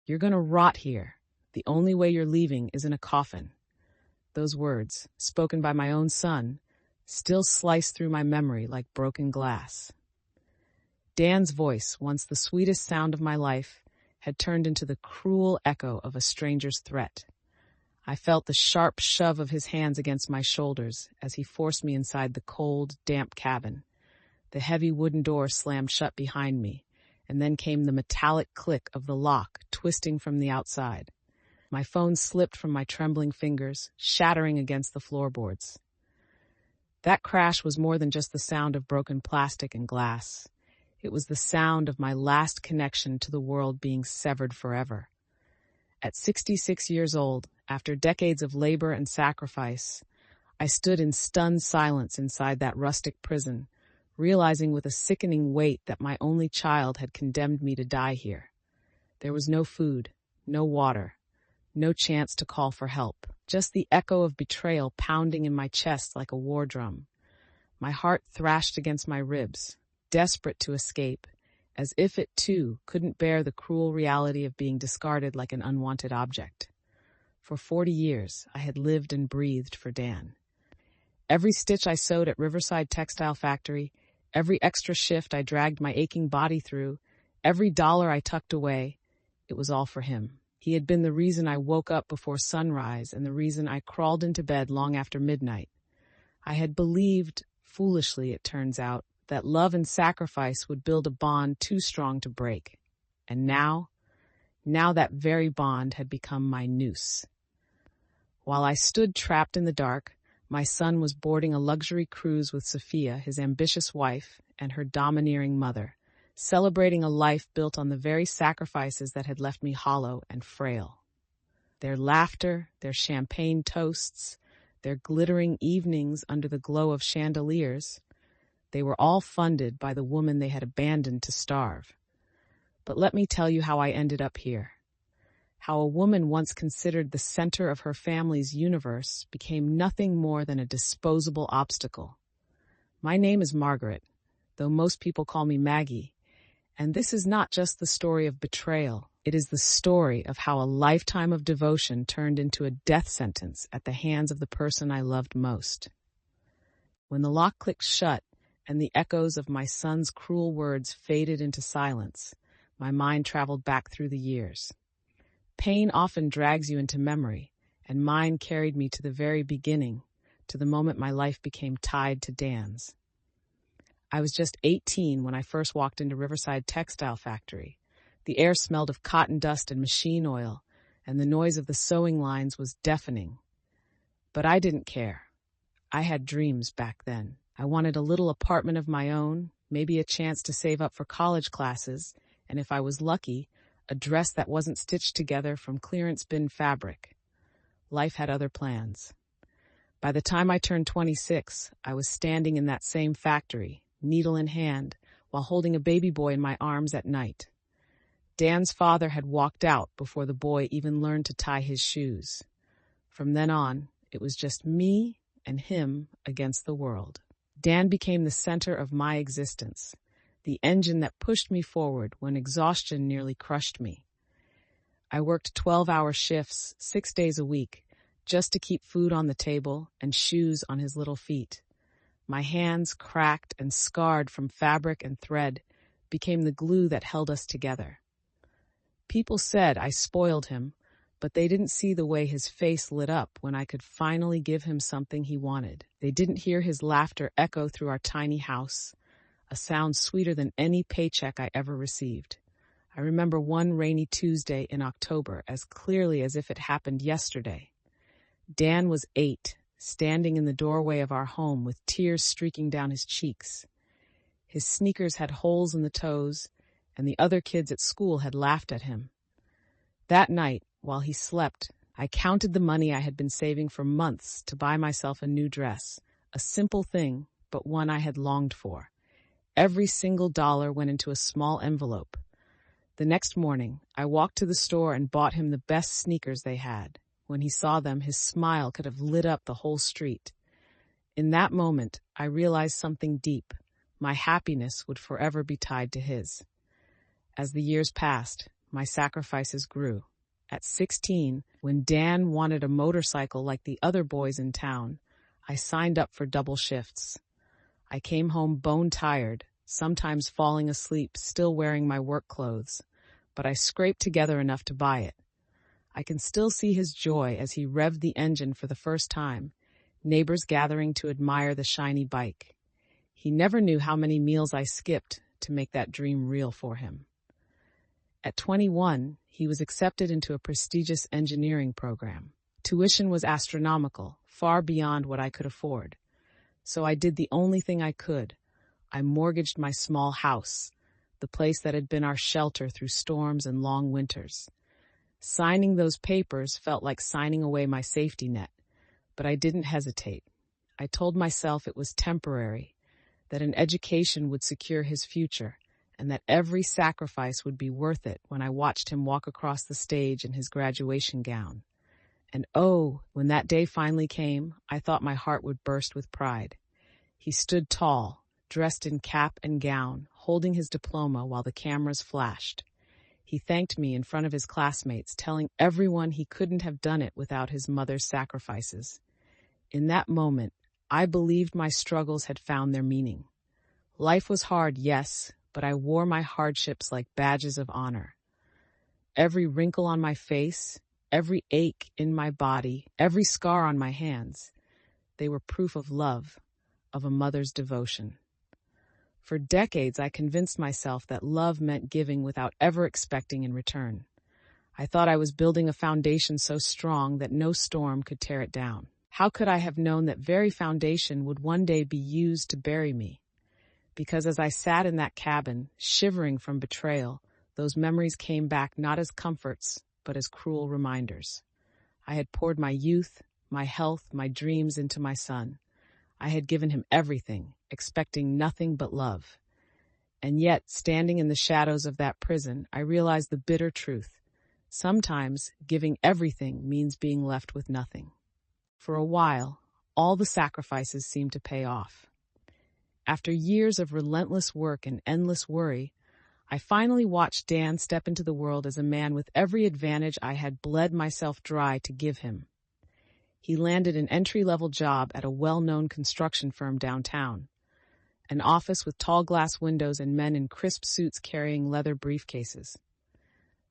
"You're gonna rot here. The only way you're leaving is in a coffin." Those words, spoken by my own son, still slice through my memory like broken glass. Dan's voice, once the sweetest sound of my life, had turned into the cruel echo of a stranger's threat. I felt the sharp shove of his hands against my shoulders as he forced me inside the cold, damp cabin. The heavy wooden door slammed shut behind me, and then came the metallic click of the lock twisting from the outside. My phone slipped from my trembling fingers, shattering against the floorboards. That crash was more than just the sound of broken plastic and glass. It was the sound of my last connection to the world being severed forever. At 66 years old, after decades of labor and sacrifice, I stood in stunned silence inside that rustic prison, realizing with a sickening weight that my only child had condemned me to die here. There was no food, no water, no chance to call for help, just the echo of betrayal pounding in my chest like a war drum. My heart thrashed against my ribs, desperate to escape, as if it too couldn't bear the cruel reality of being discarded like an unwanted object. For 40 years, I had lived and breathed for Dan. Every stitch I sewed at Riverside Textile Factory, every extra shift I dragged my aching body through, every dollar I tucked away, it was all for him. He had been the reason I woke up before sunrise and the reason I crawled into bed long after midnight. I had believed, foolishly it turns out, that love and sacrifice would build a bond too strong to break. And now that very bond had become my noose. While I stood trapped in the dark, my son was boarding a luxury cruise with Sophia, his ambitious wife, and her domineering mother, celebrating a life built on the very sacrifices that had left me hollow and frail. Their laughter, their champagne toasts, their glittering evenings under the glow of chandeliers, they were all funded by the woman they had abandoned to starve. But let me tell you how I ended up here. How a woman once considered the center of her family's universe became nothing more than a disposable obstacle. My name is Margaret, though most people call me Maggie, and this is not just the story of betrayal. It is the story of how a lifetime of devotion turned into a death sentence at the hands of the person I loved most. When the lock clicked shut and the echoes of my son's cruel words faded into silence, my mind traveled back through the years. Pain often drags you into memory, and mine carried me to the very beginning, to the moment my life became tied to Dan's. I was just 18 when I first walked into Riverside Textile Factory. The air smelled of cotton dust and machine oil, and the noise of the sewing lines was deafening. But I didn't care. I had dreams back then. I wanted a little apartment of my own, maybe a chance to save up for college classes, and if I was lucky, a dress that wasn't stitched together from clearance bin fabric. Life had other plans. By the time I turned 26, I was standing in that same factory, needle in hand, while holding a baby boy in my arms at night. Dan's father had walked out before the boy even learned to tie his shoes. From then on, it was just me and him against the world. Dan became the center of my existence, the engine that pushed me forward when exhaustion nearly crushed me. I worked 12-hour shifts, 6 days a week, just to keep food on the table and shoes on his little feet. My hands, cracked and scarred from fabric and thread, became the glue that held us together. People said I spoiled him, but they didn't see the way his face lit up when I could finally give him something he wanted. They didn't hear his laughter echo through our tiny house, a sound sweeter than any paycheck I ever received. I remember one rainy Tuesday in October as clearly as if it happened yesterday. Dan was 8, standing in the doorway of our home with tears streaking down his cheeks. His sneakers had holes in the toes, and the other kids at school had laughed at him. That night, while he slept, I counted the money I had been saving for months to buy myself a new dress, a simple thing, but one I had longed for. Every single dollar went into a small envelope. The next morning, I walked to the store and bought him the best sneakers they had. When he saw them, his smile could have lit up the whole street. In that moment, I realized something deep. My happiness would forever be tied to his. As the years passed, my sacrifices grew. At 16, when Dan wanted a motorcycle like the other boys in town, I signed up for double shifts. I came home bone-tired, sometimes falling asleep still wearing my work clothes, but I scraped together enough to buy it. I can still see his joy as he revved the engine for the first time, neighbors gathering to admire the shiny bike. He never knew how many meals I skipped to make that dream real for him. At 21, he was accepted into a prestigious engineering program. Tuition was astronomical, far beyond what I could afford. So I did the only thing I could. I mortgaged my small house, the place that had been our shelter through storms and long winters. Signing those papers felt like signing away my safety net, but I didn't hesitate. I told myself it was temporary, that an education would secure his future, and that every sacrifice would be worth it when I watched him walk across the stage in his graduation gown. And oh, when that day finally came, I thought my heart would burst with pride. He stood tall, dressed in cap and gown, holding his diploma while the cameras flashed. He thanked me in front of his classmates, telling everyone he couldn't have done it without his mother's sacrifices. In that moment, I believed my struggles had found their meaning. Life was hard, yes, but I wore my hardships like badges of honor. Every wrinkle on my face, every ache in my body, every scar on my hands, they were proof of love, of a mother's devotion. For decades, I convinced myself that love meant giving without ever expecting in return. I thought I was building a foundation so strong that no storm could tear it down. How could I have known that very foundation would one day be used to bury me? Because as I sat in that cabin, shivering from betrayal, those memories came back not as comforts, but as cruel reminders. I had poured my youth, my health, my dreams into my son. I had given him everything, expecting nothing but love. And yet, standing in the shadows of that prison, I realized the bitter truth. Sometimes, giving everything means being left with nothing. For a while, all the sacrifices seemed to pay off. After years of relentless work and endless worry, I finally watched Dan step into the world as a man with every advantage I had bled myself dry to give him. He landed an entry-level job at a well-known construction firm downtown, an office with tall glass windows and men in crisp suits carrying leather briefcases.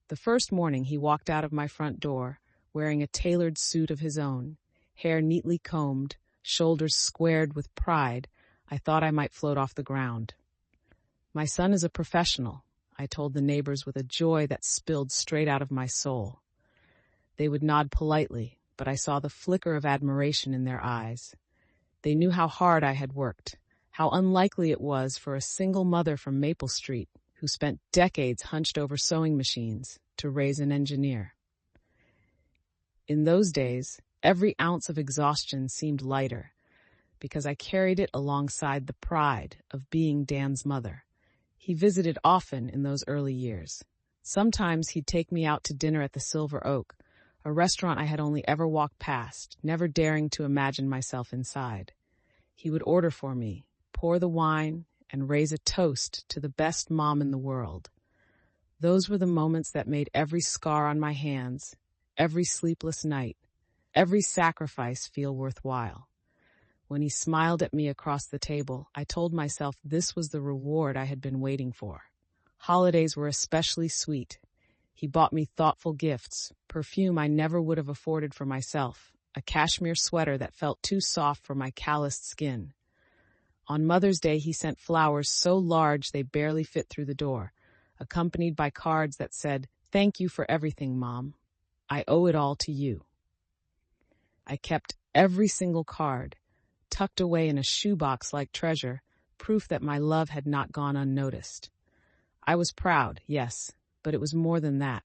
The first morning he walked out of my front door, wearing a tailored suit of his own, hair neatly combed, shoulders squared with pride, I thought I might float off the ground. "My son is a professional," I told the neighbors with a joy that spilled straight out of my soul. They would nod politely, but I saw the flicker of admiration in their eyes. They knew how hard I had worked, how unlikely it was for a single mother from Maple Street, who spent decades hunched over sewing machines, to raise an engineer. In those days, every ounce of exhaustion seemed lighter, because I carried it alongside the pride of being Dan's mother. He visited often in those early years. Sometimes he'd take me out to dinner at the Silver Oak, a restaurant I had only ever walked past, never daring to imagine myself inside. He would order for me, pour the wine, and raise a toast to the best mom in the world. Those were the moments that made every scar on my hands, every sleepless night, every sacrifice feel worthwhile. When he smiled at me across the table, I told myself this was the reward I had been waiting for. Holidays were especially sweet. He bought me thoughtful gifts, perfume I never would have afforded for myself, a cashmere sweater that felt too soft for my calloused skin. On Mother's Day, he sent flowers so large they barely fit through the door, accompanied by cards that said, "Thank you for everything, Mom. I owe it all to you." I kept every single card, tucked away in a shoebox like treasure, proof that my love had not gone unnoticed. I was proud, yes, but it was more than that.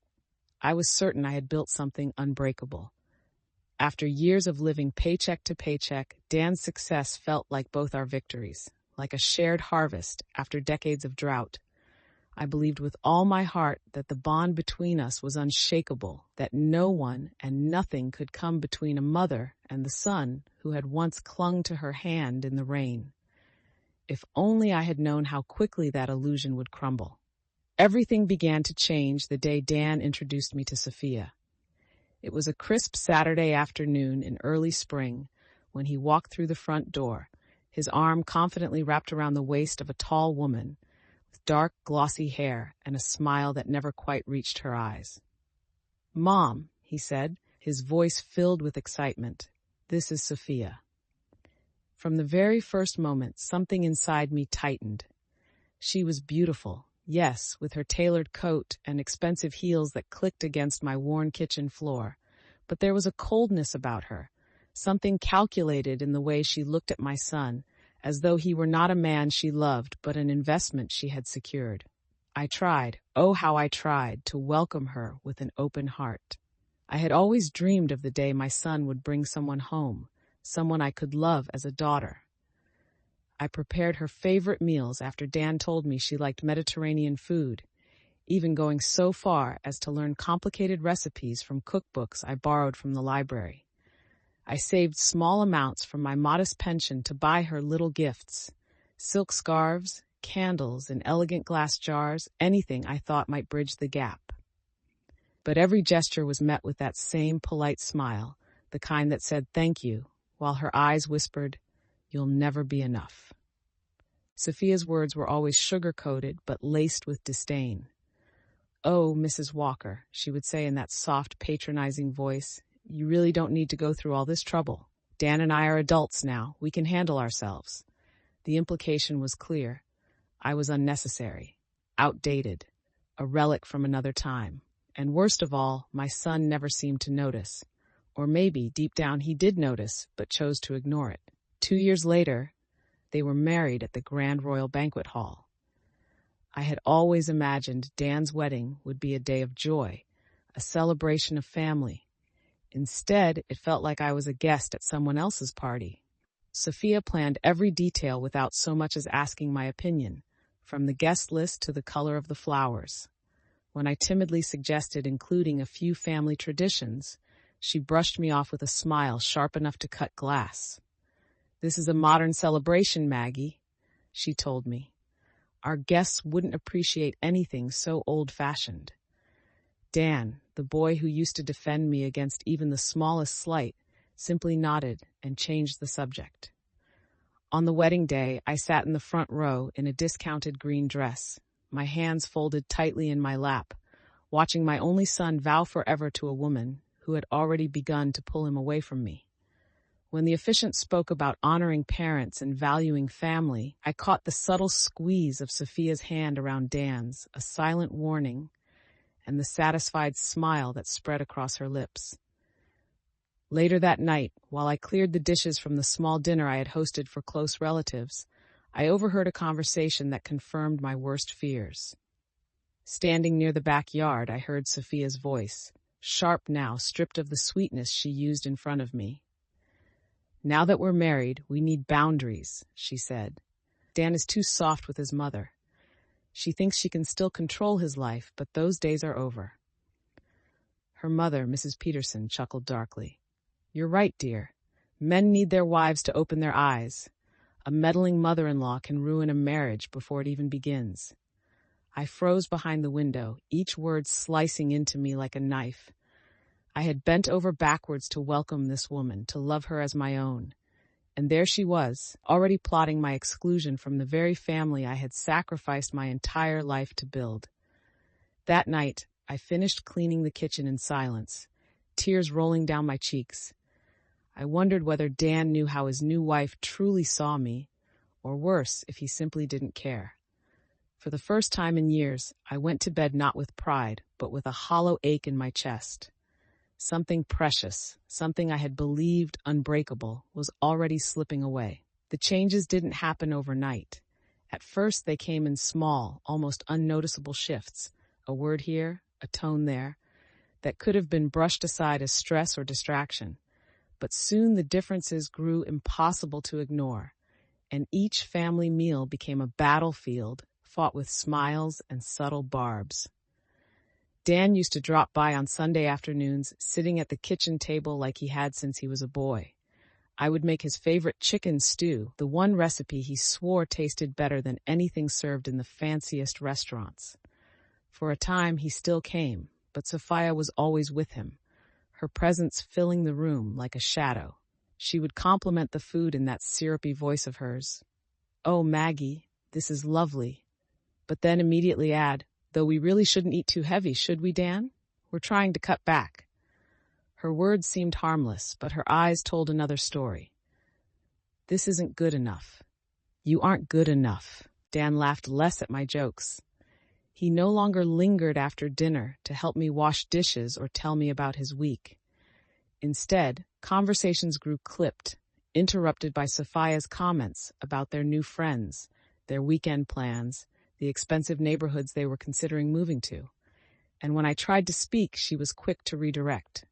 I was certain I had built something unbreakable. After years of living paycheck to paycheck, Dan's success felt like both our victories, like a shared harvest after decades of drought. I believed with all my heart that the bond between us was unshakable, that no one and nothing could come between a mother and the son who had once clung to her hand in the rain. If only I had known how quickly that illusion would crumble. Everything began to change the day Dan introduced me to Sophia. It was a crisp Saturday afternoon in early spring when he walked through the front door, his arm confidently wrapped around the waist of a tall woman with dark, glossy hair and a smile that never quite reached her eyes. "Mom," he said, his voice filled with excitement, "this is Sophia." From the very first moment, something inside me tightened. She was beautiful, yes, with her tailored coat and expensive heels that clicked against my worn kitchen floor, but there was a coldness about her, something calculated in the way she looked at my son, as though he were not a man she loved but an investment she had secured. I tried, oh how I tried, to welcome her with an open heart. I had always dreamed of the day my son would bring someone home, someone I could love as a daughter. I prepared her favorite meals after Dan told me she liked Mediterranean food, even going so far as to learn complicated recipes from cookbooks I borrowed from the library. I saved small amounts from my modest pension to buy her little gifts, silk scarves, candles in elegant glass jars, anything I thought might bridge the gap. But every gesture was met with that same polite smile, the kind that said thank you, while her eyes whispered, "You'll never be enough." Sophia's words were always sugar-coated but laced with disdain. "Oh, Mrs. Walker," she would say in that soft, patronizing voice, "you really don't need to go through all this trouble. Dan and I are adults now. We can handle ourselves." The implication was clear. I was unnecessary, outdated, a relic from another time. And worst of all, my son never seemed to notice. Or maybe, deep down, he did notice, but chose to ignore it. 2 years later, they were married at the Grand Royal Banquet Hall. I had always imagined Dan's wedding would be a day of joy, a celebration of family. Instead, it felt like I was a guest at someone else's party. Sophia planned every detail without so much as asking my opinion, from the guest list to the color of the flowers. When I timidly suggested including a few family traditions, she brushed me off with a smile sharp enough to cut glass. "This is a modern celebration, Maggie," she told me. "Our guests wouldn't appreciate anything so old-fashioned." Dan, the boy who used to defend me against even the smallest slight, simply nodded and changed the subject. On the wedding day, I sat in the front row in a discounted green dress, my hands folded tightly in my lap, watching my only son vow forever to a woman who had already begun to pull him away from me. When the officiant spoke about honoring parents and valuing family, I caught the subtle squeeze of Sophia's hand around Dan's, a silent warning, and the satisfied smile that spread across her lips. Later that night, while I cleared the dishes from the small dinner I had hosted for close relatives, I overheard a conversation that confirmed my worst fears. Standing near the backyard, I heard Sophia's voice, sharp now, stripped of the sweetness she used in front of me. "Now that we're married, we need boundaries," she said. "Dan is too soft with his mother. She thinks she can still control his life, but those days are over." Her mother, Mrs. Peterson, chuckled darkly. "You're right, dear. Men need their wives to open their eyes. A meddling mother-in-law can ruin a marriage before it even begins." I froze behind the window, each word slicing into me like a knife. I had bent over backwards to welcome this woman, to love her as my own. And there she was, already plotting my exclusion from the very family I had sacrificed my entire life to build. That night, I finished cleaning the kitchen in silence, tears rolling down my cheeks. I wondered whether Dan knew how his new wife truly saw me, or worse, if he simply didn't care. For the first time in years, I went to bed not with pride, but with a hollow ache in my chest. Something precious, something I had believed unbreakable, was already slipping away. The changes didn't happen overnight. At first, they came in small, almost unnoticeable shifts, a word here, a tone there, that could have been brushed aside as stress or distraction. But soon the differences grew impossible to ignore, and each family meal became a battlefield fought with smiles and subtle barbs. Dan used to drop by on Sunday afternoons, sitting at the kitchen table like he had since he was a boy. I would make his favorite chicken stew, the one recipe he swore tasted better than anything served in the fanciest restaurants. For a time he still came, but Sophia was always with him, her presence filling the room like a shadow. She would compliment the food in that syrupy voice of hers. "Oh, Maggie, this is lovely." But then immediately add, "Though we really shouldn't eat too heavy, should we, Dan? We're trying to cut back." Her words seemed harmless, but her eyes told another story. "This isn't good enough." "You aren't good enough." Dan laughed less at my jokes. He no longer lingered after dinner to help me wash dishes or tell me about his week. Instead, conversations grew clipped, interrupted by Sophia's comments about their new friends, their weekend plans, the expensive neighborhoods they were considering moving to. And when I tried to speak, she was quick to redirect.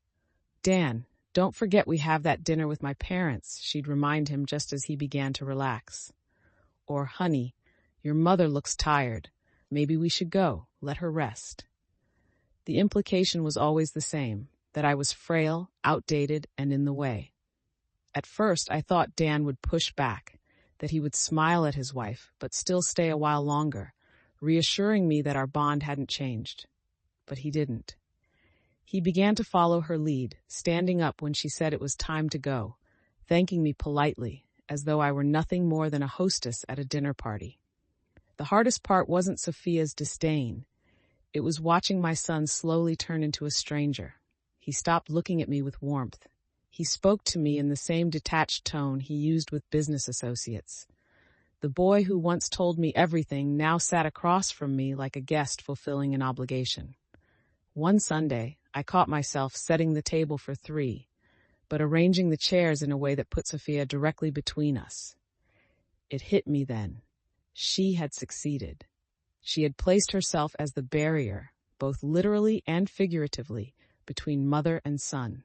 "Dan, don't forget we have that dinner with my parents," she'd remind him just as he began to relax. Or, "Honey, your mother looks tired. Maybe we should go. Let her rest." The implication was always the same, that I was frail, outdated, and in the way. At first, I thought Dan would push back, that he would smile at his wife, but still stay a while longer, reassuring me that our bond hadn't changed. But he didn't. He began to follow her lead, standing up when she said it was time to go, thanking me politely, as though I were nothing more than a hostess at a dinner party. The hardest part wasn't Sophia's disdain. It was watching my son slowly turn into a stranger. He stopped looking at me with warmth. He spoke to me in the same detached tone he used with business associates. The boy who once told me everything now sat across from me like a guest fulfilling an obligation. One Sunday, I caught myself setting the table for 3, but arranging the chairs in a way that put Sophia directly between us. It hit me then. She had succeeded. She had placed herself as the barrier, both literally and figuratively, between mother and son.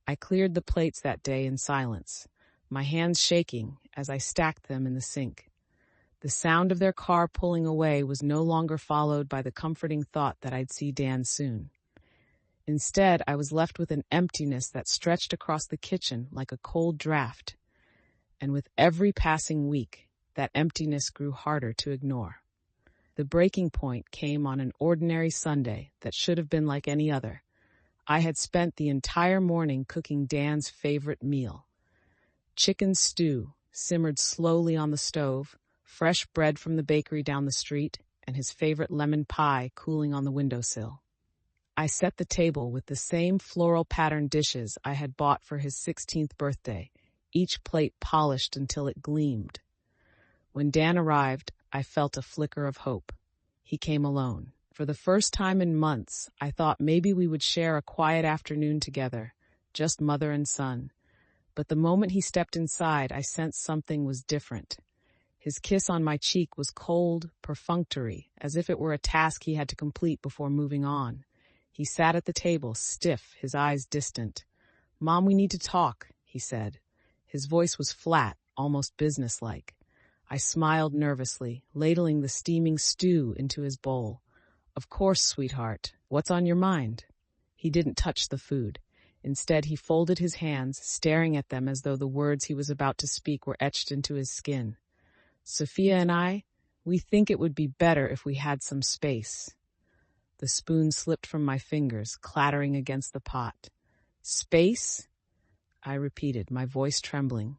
I cleared the plates that day in silence, my hands shaking as I stacked them in the sink. The sound of their car pulling away was no longer followed by the comforting thought that I'd see Dan soon. Instead, I was left with an emptiness that stretched across the kitchen like a cold draft. And with every passing week, that emptiness grew harder to ignore. The breaking point came on an ordinary Sunday that should have been like any other. I had spent the entire morning cooking Dan's favorite meal. Chicken stew, simmered slowly on the stove, fresh bread from the bakery down the street, and his favorite lemon pie cooling on the windowsill. I set the table with the same floral patterned dishes I had bought for his 16th birthday, each plate polished until it gleamed. When Dan arrived, I felt a flicker of hope. He came alone. For the first time in months, I thought maybe we would share a quiet afternoon together, just mother and son. But the moment he stepped inside, I sensed something was different. His kiss on my cheek was cold, perfunctory, as if it were a task he had to complete before moving on. He sat at the table, stiff, his eyes distant. "Mom, we need to talk," he said. His voice was flat, almost businesslike. I smiled nervously, ladling the steaming stew into his bowl. "Of course, sweetheart. What's on your mind?" He didn't touch the food. Instead, he folded his hands, staring at them as though the words he was about to speak were etched into his skin. "Sophia and I, we think it would be better if we had some space." The spoon slipped from my fingers, clattering against the pot. "Space?" I repeated, my voice trembling.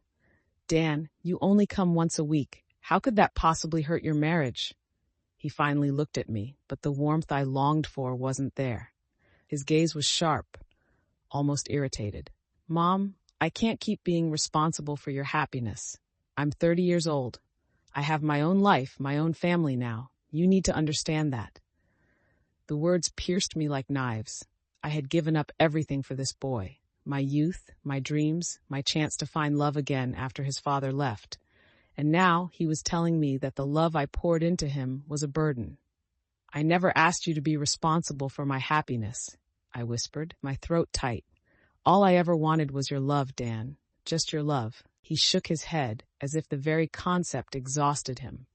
"Dan, you only come once a week. How could that possibly hurt your marriage?" He finally looked at me, but the warmth I longed for wasn't there. His gaze was sharp, almost irritated. "Mom, I can't keep being responsible for your happiness. I'm 30 years old. I have my own life, my own family now. You need to understand that." The words pierced me like knives. I had given up everything for this boy. My youth, my dreams, my chance to find love again after his father left. And now he was telling me that the love I poured into him was a burden. "I never asked you to be responsible for my happiness," I whispered, my throat tight. "All I ever wanted was your love, Dan. Just your love." He shook his head, as if the very concept exhausted him.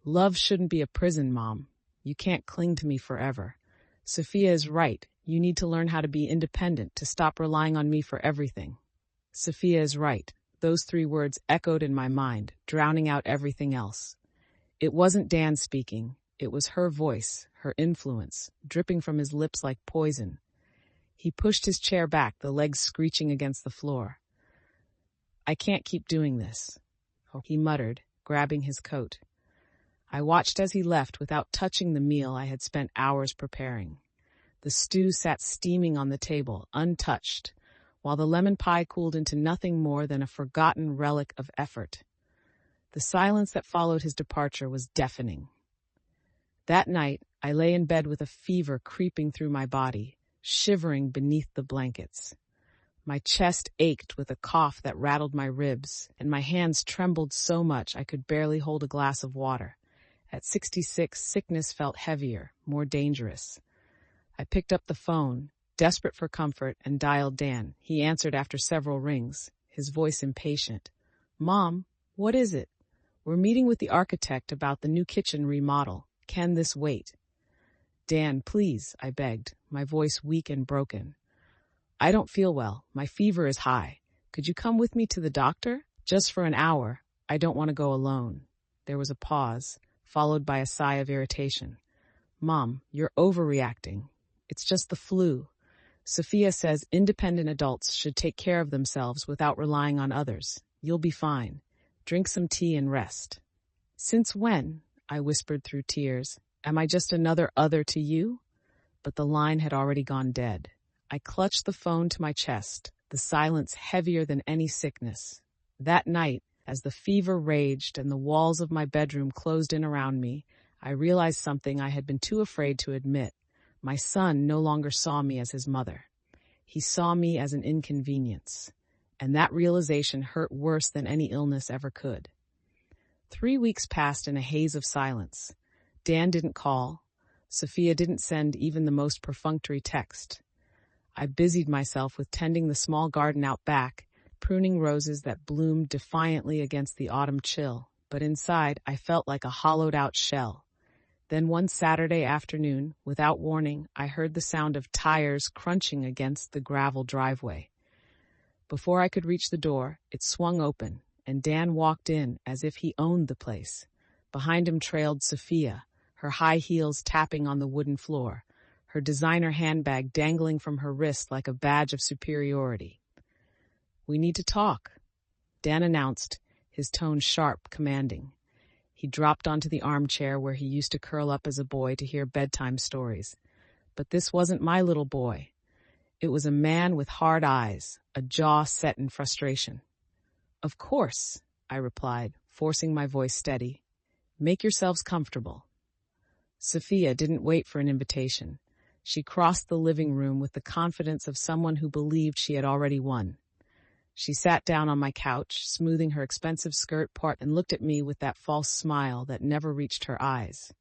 "Love shouldn't be a prison, Mom. You can't cling to me forever. Sophia is right. You need to learn how to be independent, to stop relying on me for everything." Sophia is right. Those 3 words echoed in my mind, drowning out everything else. It wasn't Dan speaking. It was her voice, her influence, dripping from his lips like poison. He pushed his chair back, the legs screeching against the floor. "I can't keep doing this," he muttered, grabbing his coat. I watched as he left without touching the meal I had spent hours preparing. The stew sat steaming on the table, untouched, while the lemon pie cooled into nothing more than a forgotten relic of effort. The silence that followed his departure was deafening. That night, I lay in bed with a fever creeping through my body, shivering beneath the blankets. My chest ached with a cough that rattled my ribs, and my hands trembled so much I could barely hold a glass of water. At 66, sickness felt heavier, more dangerous. I picked up the phone, desperate for comfort, and dialed Dan. He answered after several rings, his voice impatient. "Mom, what is it? We're meeting with the architect about the new kitchen remodel. Can this wait?" "Dan, please," I begged, my voice weak and broken. "I don't feel well. My fever is high. Could you come with me to the doctor? Just for an hour. I don't want to go alone." There was a pause, followed by a sigh of irritation. "Mom, you're overreacting. It's just the flu. Sophia says independent adults should take care of themselves without relying on others. You'll be fine. Drink some tea and rest." "Since when?" I whispered through tears. "Am I just another other to you?" But the line had already gone dead. I clutched the phone to my chest, the silence heavier than any sickness. That night, as the fever raged and the walls of my bedroom closed in around me, I realized something I had been too afraid to admit. My son no longer saw me as his mother. He saw me as an inconvenience, and that realization hurt worse than any illness ever could. 3 weeks passed in a haze of silence. Dan didn't call. Sophia didn't send even the most perfunctory text. I busied myself with tending the small garden out back, pruning roses that bloomed defiantly against the autumn chill, but inside I felt like a hollowed-out shell. Then one Saturday afternoon, without warning, I heard the sound of tires crunching against the gravel driveway. Before I could reach the door, it swung open, and Dan walked in as if he owned the place. Behind him trailed Sophia, her high heels tapping on the wooden floor, her designer handbag dangling from her wrist like a badge of superiority. "We need to talk," Dan announced, his tone sharp, commanding. He dropped onto the armchair where he used to curl up as a boy to hear bedtime stories. But this wasn't my little boy. It was a man with hard eyes, a jaw set in frustration. "Of course," I replied, forcing my voice steady. "Make yourselves comfortable." Sophia didn't wait for an invitation. She crossed the living room with the confidence of someone who believed she had already won. She sat down on my couch, smoothing her expensive skirt part, and looked at me with that false smile that never reached her eyes.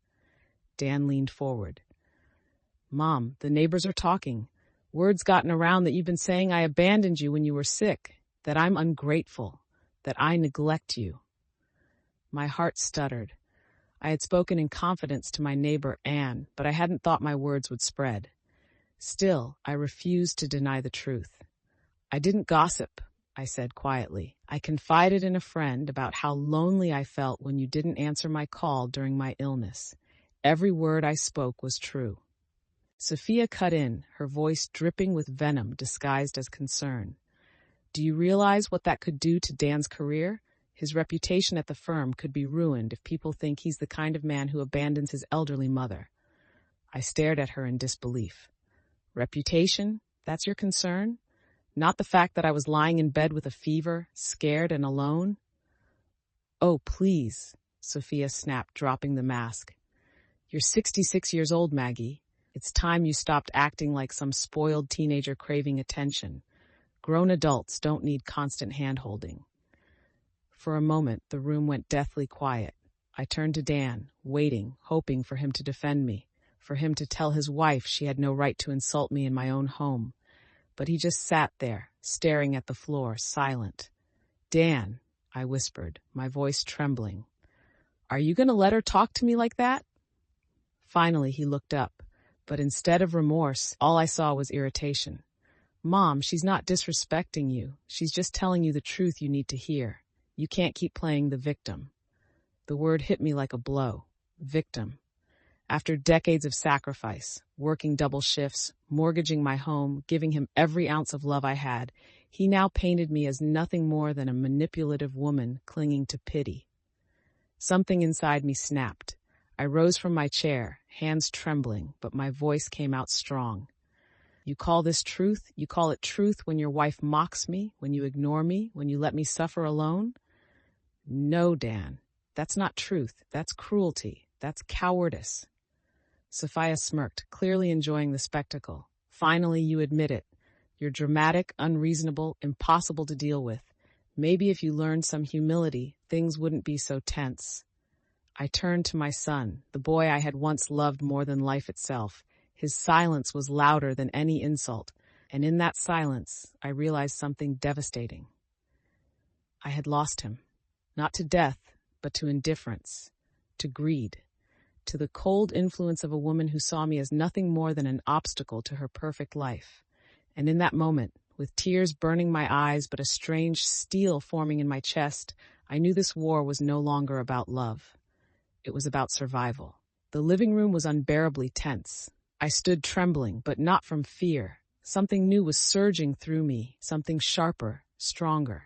Dan leaned forward. "Mom, the neighbors are talking. Word's gotten around that you've been saying I abandoned you when you were sick, that I'm ungrateful, that I neglect you." My heart stuttered. I had spoken in confidence to my neighbor, Anne, but I hadn't thought my words would spread. Still, I refused to deny the truth. "I didn't gossip," I said quietly. "I confided in a friend about how lonely I felt when you didn't answer my call during my illness. Every word I spoke was true." Sophia cut in, her voice dripping with venom disguised as concern. "Do you realize what that could do to Dan's career? His reputation at the firm could be ruined if people think he's the kind of man who abandons his elderly mother." I stared at her in disbelief. "Reputation? That's your concern? Not the fact that I was lying in bed with a fever, scared and alone?" "Oh, please," Sophia snapped, dropping the mask. "You're 66 years old, Maggie. It's time you stopped acting like some spoiled teenager craving attention. Grown adults don't need constant hand-holding." For a moment, the room went deathly quiet. I turned to Dan, waiting, hoping for him to defend me, for him to tell his wife she had no right to insult me in my own home. But he just sat there, staring at the floor, silent. "Dan," I whispered, my voice trembling, "are you going to let her talk to me like that?" Finally, he looked up, but instead of remorse, all I saw was irritation. "Mom, she's not disrespecting you. She's just telling you the truth you need to hear. You can't keep playing the victim." The word hit me like a blow. Victim. After decades of sacrifice, working double shifts, mortgaging my home, giving him every ounce of love I had, he now painted me as nothing more than a manipulative woman clinging to pity. Something inside me snapped. I rose from my chair, hands trembling, but my voice came out strong. You call this truth? You call it truth when your wife mocks me, when you ignore me, when you let me suffer alone? No, Dan. That's not truth. That's cruelty. That's cowardice. Sophia smirked, clearly enjoying the spectacle. Finally, you admit it. You're dramatic, unreasonable, impossible to deal with. Maybe if you learned some humility, things wouldn't be so tense. I turned to my son, the boy I had once loved more than life itself. His silence was louder than any insult, and in that silence, I realized something devastating. I had lost him, not to death, but to indifference, to greed, to the cold influence of a woman who saw me as nothing more than an obstacle to her perfect life. And in that moment, with tears burning my eyes but a strange steel forming in my chest, I knew this war was no longer about love. It was about survival. The living room was unbearably tense. I stood trembling, but not from fear. Something new was surging through me, something sharper, stronger.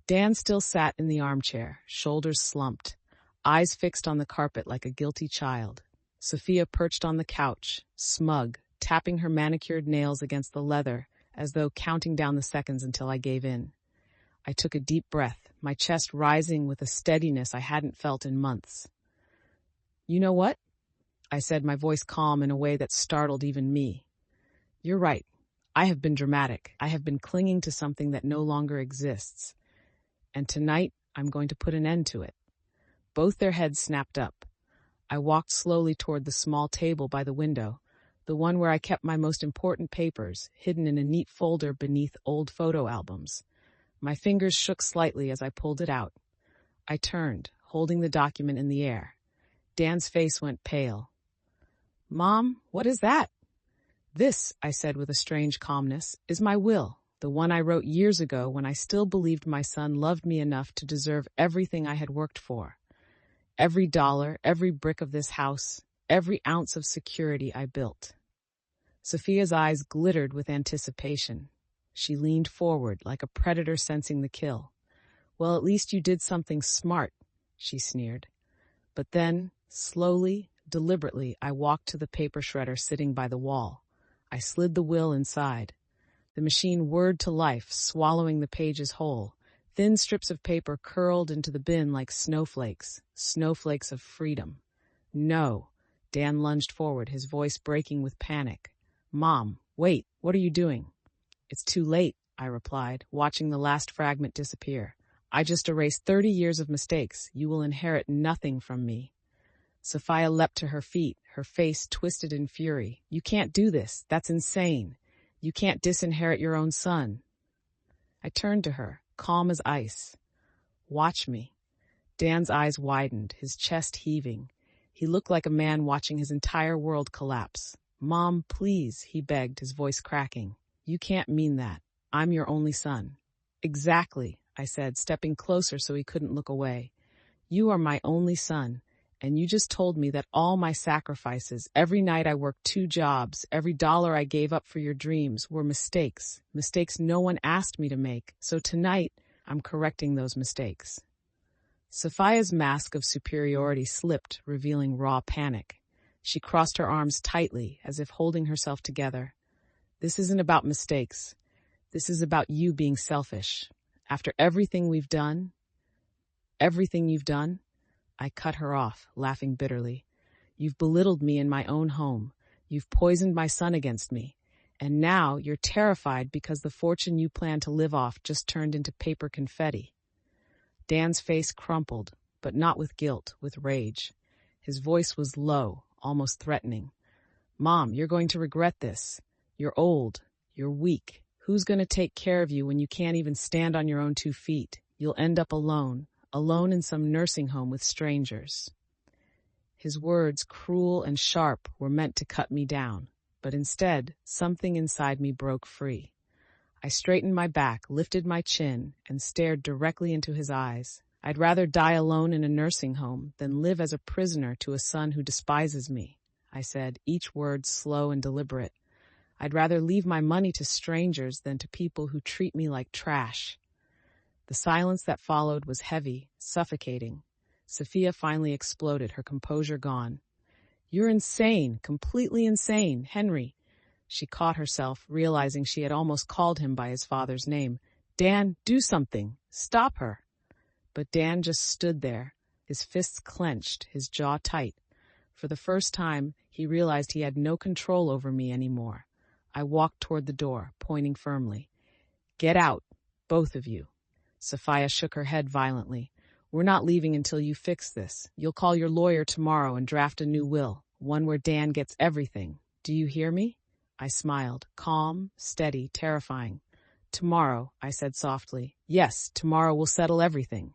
Dan still sat in the armchair, shoulders slumped, eyes fixed on the carpet like a guilty child. Sophia perched on the couch, smug, tapping her manicured nails against the leather, as though counting down the seconds until I gave in. I took a deep breath, my chest rising with a steadiness I hadn't felt in months. You know what? I said, my voice calm in a way that startled even me. You're right. I have been dramatic. I have been clinging to something that no longer exists. And tonight, I'm going to put an end to it. Both their heads snapped up. I walked slowly toward the small table by the window, the one where I kept my most important papers, hidden in a neat folder beneath old photo albums. My fingers shook slightly as I pulled it out. I turned, holding the document in the air. Dan's face went pale. Mom, what is that? This, I said with a strange calmness, is my will, the one I wrote years ago when I still believed my son loved me enough to deserve everything I had worked for. Every dollar, every brick of this house, every ounce of security I built. Sophia's eyes glittered with anticipation. She leaned forward like a predator sensing the kill. Well, at least you did something smart, she sneered. But then, slowly, deliberately, I walked to the paper shredder sitting by the wall. I slid the will inside. The machine whirred to life, swallowing the pages whole. Thin strips of paper curled into the bin like snowflakes, snowflakes of freedom. No, Dan lunged forward, his voice breaking with panic. Mom, wait, what are you doing? It's too late, I replied, watching the last fragment disappear. I just erased 30 years of mistakes. You will inherit nothing from me. Sophia leapt to her feet, her face twisted in fury. You can't do this. That's insane. You can't disinherit your own son. I turned to her, calm as ice. Watch me. Dan's eyes widened, his chest heaving. He looked like a man watching his entire world collapse. Mom, please, he begged, his voice cracking. You can't mean that. I'm your only son. Exactly, I said, stepping closer so he couldn't look away. You are my only son, and you just told me that all my sacrifices, every night I worked 2 jobs, every dollar I gave up for your dreams were mistakes, mistakes no one asked me to make. So tonight, I'm correcting those mistakes. Sophia's mask of superiority slipped, revealing raw panic. She crossed her arms tightly, as if holding herself together. This isn't about mistakes. This is about you being selfish. After everything you've done, I cut her off, laughing bitterly. You've belittled me in my own home. You've poisoned my son against me. And now you're terrified because the fortune you plan to live off just turned into paper confetti. Dan's face crumpled, but not with guilt, with rage. His voice was low, almost threatening. Mom, you're going to regret this. You're old. You're weak. Who's going to take care of you when you can't even stand on your own 2 feet? You'll end up alone in some nursing home with strangers. His words, cruel and sharp, were meant to cut me down, but instead, something inside me broke free. I straightened my back, lifted my chin, and stared directly into his eyes. I'd rather die alone in a nursing home than live as a prisoner to a son who despises me, I said, each word slow and deliberate. I'd rather leave my money to strangers than to people who treat me like trash. The silence that followed was heavy, suffocating. Sophia finally exploded, her composure gone. You're insane, completely insane, Henry. She caught herself, realizing she had almost called him by his father's name. Dan, do something. Stop her. But Dan just stood there, his fists clenched, his jaw tight. For the first time, he realized he had no control over me anymore. I walked toward the door, pointing firmly. Get out, both of you. Sophia shook her head violently. We're not leaving until you fix this. You'll call your lawyer tomorrow and draft a new will, one where Dan gets everything. Do you hear me? I smiled, calm, steady, terrifying. Tomorrow, I said softly. Yes, tomorrow we'll settle everything.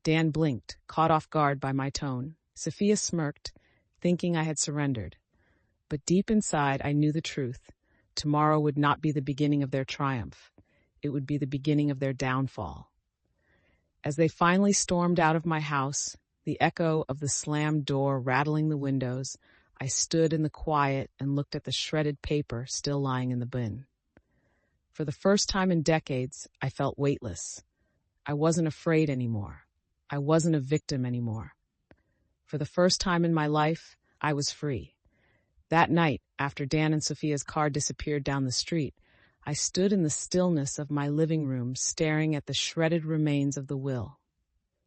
Dan blinked, caught off guard by my tone. Sophia smirked, thinking I had surrendered. But deep inside, I knew the truth. Tomorrow would not be the beginning of their triumph. It would be the beginning of their downfall. As they finally stormed out of my house, the echo of the slammed door rattling the windows, I stood in the quiet and looked at the shredded paper still lying in the bin. For the first time in decades, I felt weightless. I wasn't afraid anymore. I wasn't a victim anymore. For the first time in my life, I was free. That night, after Dan and Sophia's car disappeared down the street, I stood in the stillness of my living room staring at the shredded remains of the will.